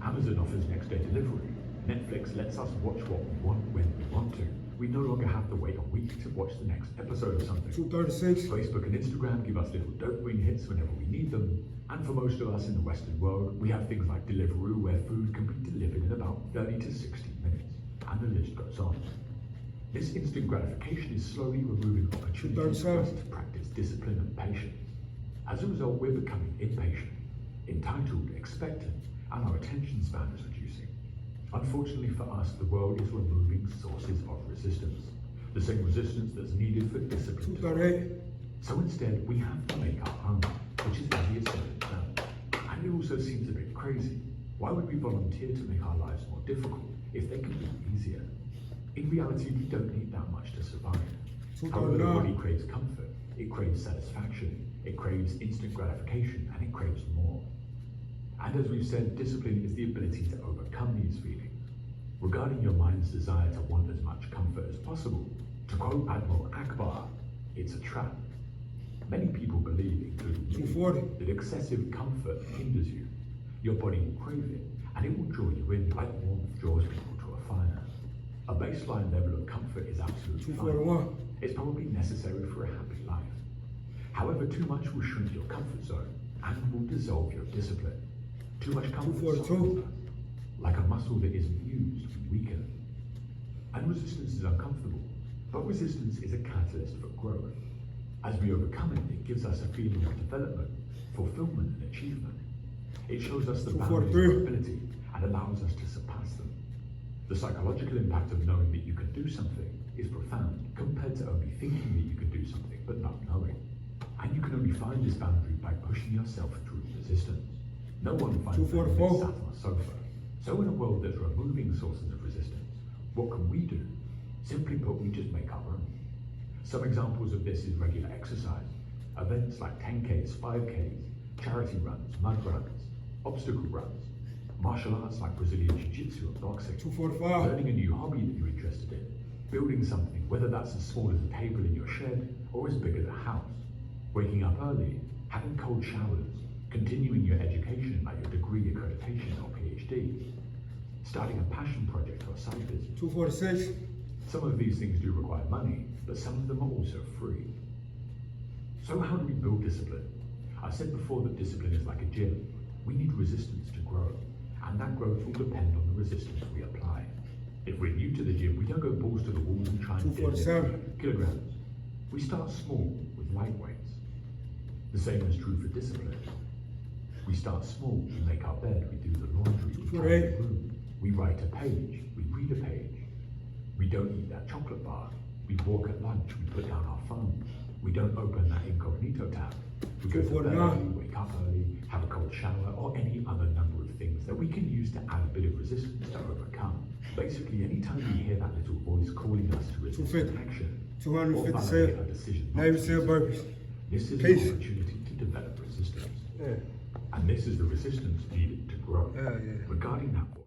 [SPEAKER 3] Amazon offers next day delivery. Netflix lets us watch what we want when we want to. We no longer have to wait a week to watch the next episode of something.
[SPEAKER 2] 236.
[SPEAKER 3] Facebook and Instagram give us little dopamine hits whenever we need them. And for most of us in the Western world, we have things like Deliveroo where food can be delivered in about 30 to 60 minutes. And the list goes on. This instant gratification is slowly removing opportunities for us to practice discipline and patience. As a result, we're becoming impatient, entitled, expectant, and our attention span is reducing. Unfortunately for us, the world is removing sources of resistance, the same resistance that's needed for discipline.
[SPEAKER 2] 238.
[SPEAKER 3] So instead, we have to make our own, which is easier said than done. And it also seems a bit crazy. Why would we volunteer to make our lives more difficult if they could be easier? In reality, we don't need that much to survive. However, the body craves comfort, it craves satisfaction, it craves instant gratification, and it craves more. And as we've said, discipline is the ability to overcome these feelings. Regarding your mind's desire to want as much comfort as possible, to quote Admiral Akbar, it's a trap. Many people believe, including me,
[SPEAKER 2] 240.
[SPEAKER 3] that excessive comfort hinders you. Your body will crave it, and it will draw you in like warmth draws people to a fire. A baseline level of comfort is absolutely fine.
[SPEAKER 2] 241.
[SPEAKER 3] It's probably necessary for a happy life. However, too much will shrink your comfort zone and will dissolve your discipline. Too much comfort
[SPEAKER 2] 242.
[SPEAKER 3] softens us. Like a muscle that isn't used, we weaken. And resistance is uncomfortable, but resistance is a catalyst for growth. As we overcome it, it gives us a feeling of development, fulfillment, and achievement. It shows us the boundaries of
[SPEAKER 2] 243.
[SPEAKER 3] our ability and allows us to surpass them. The psychological impact of knowing that you can do something is profound compared to only thinking that you can do something but not knowing. And you can only find this boundary by pushing yourself through resistance. No one finds that
[SPEAKER 2] 244.
[SPEAKER 3] sat on a sofa. So in a world that's removing sources of resistance, what can we do? Simply put, we just make our own. Some examples of this is regular exercise, events like 10Ks, 5Ks, charity runs, mud runs, obstacle runs, martial arts like Brazilian Jiu-Jitsu and boxing,
[SPEAKER 2] 245.
[SPEAKER 3] learning a new hobby that you're interested in, building something, whether that's as small as a table in your shed or as big as a house, waking up early, having cold showers, continuing your education like your degree, accreditation or PhD, starting a passion project or side business.
[SPEAKER 2] 246.
[SPEAKER 3] Some of these things do require money, but some of them are also free. So how do we build discipline? I said before that discipline is like a gym. We need resistance to grow, and that growth will depend on the resistance we apply. If we're new to the gym, we don't go balls to the walls and try and deadlift
[SPEAKER 2] 247.
[SPEAKER 3] kilograms. We start small with light weights. The same is true for discipline. We start small, we make our bed, we do the laundry, we tidy the room, we write a page, we read a page. We don't eat that chocolate bar, we walk at lunch, we put down our phone. We don't open that incognito tab. We go to bed early, wake up early, have a cold shower, or any other number of things that we can use to add a bit of resistance to overcome. Basically, anytime we hear that little voice calling us to resist
[SPEAKER 2] 250.
[SPEAKER 3] action,
[SPEAKER 2] 256.
[SPEAKER 3] or validate a decision not
[SPEAKER 2] Navy
[SPEAKER 3] to
[SPEAKER 2] SEAL
[SPEAKER 3] do
[SPEAKER 2] burpees.
[SPEAKER 3] This is
[SPEAKER 2] Peace.
[SPEAKER 3] an opportunity to develop resistance.
[SPEAKER 2] Yeah.
[SPEAKER 3] And this is the resistance needed to grow.
[SPEAKER 2] Yeah, yeah.
[SPEAKER 3] Regarding that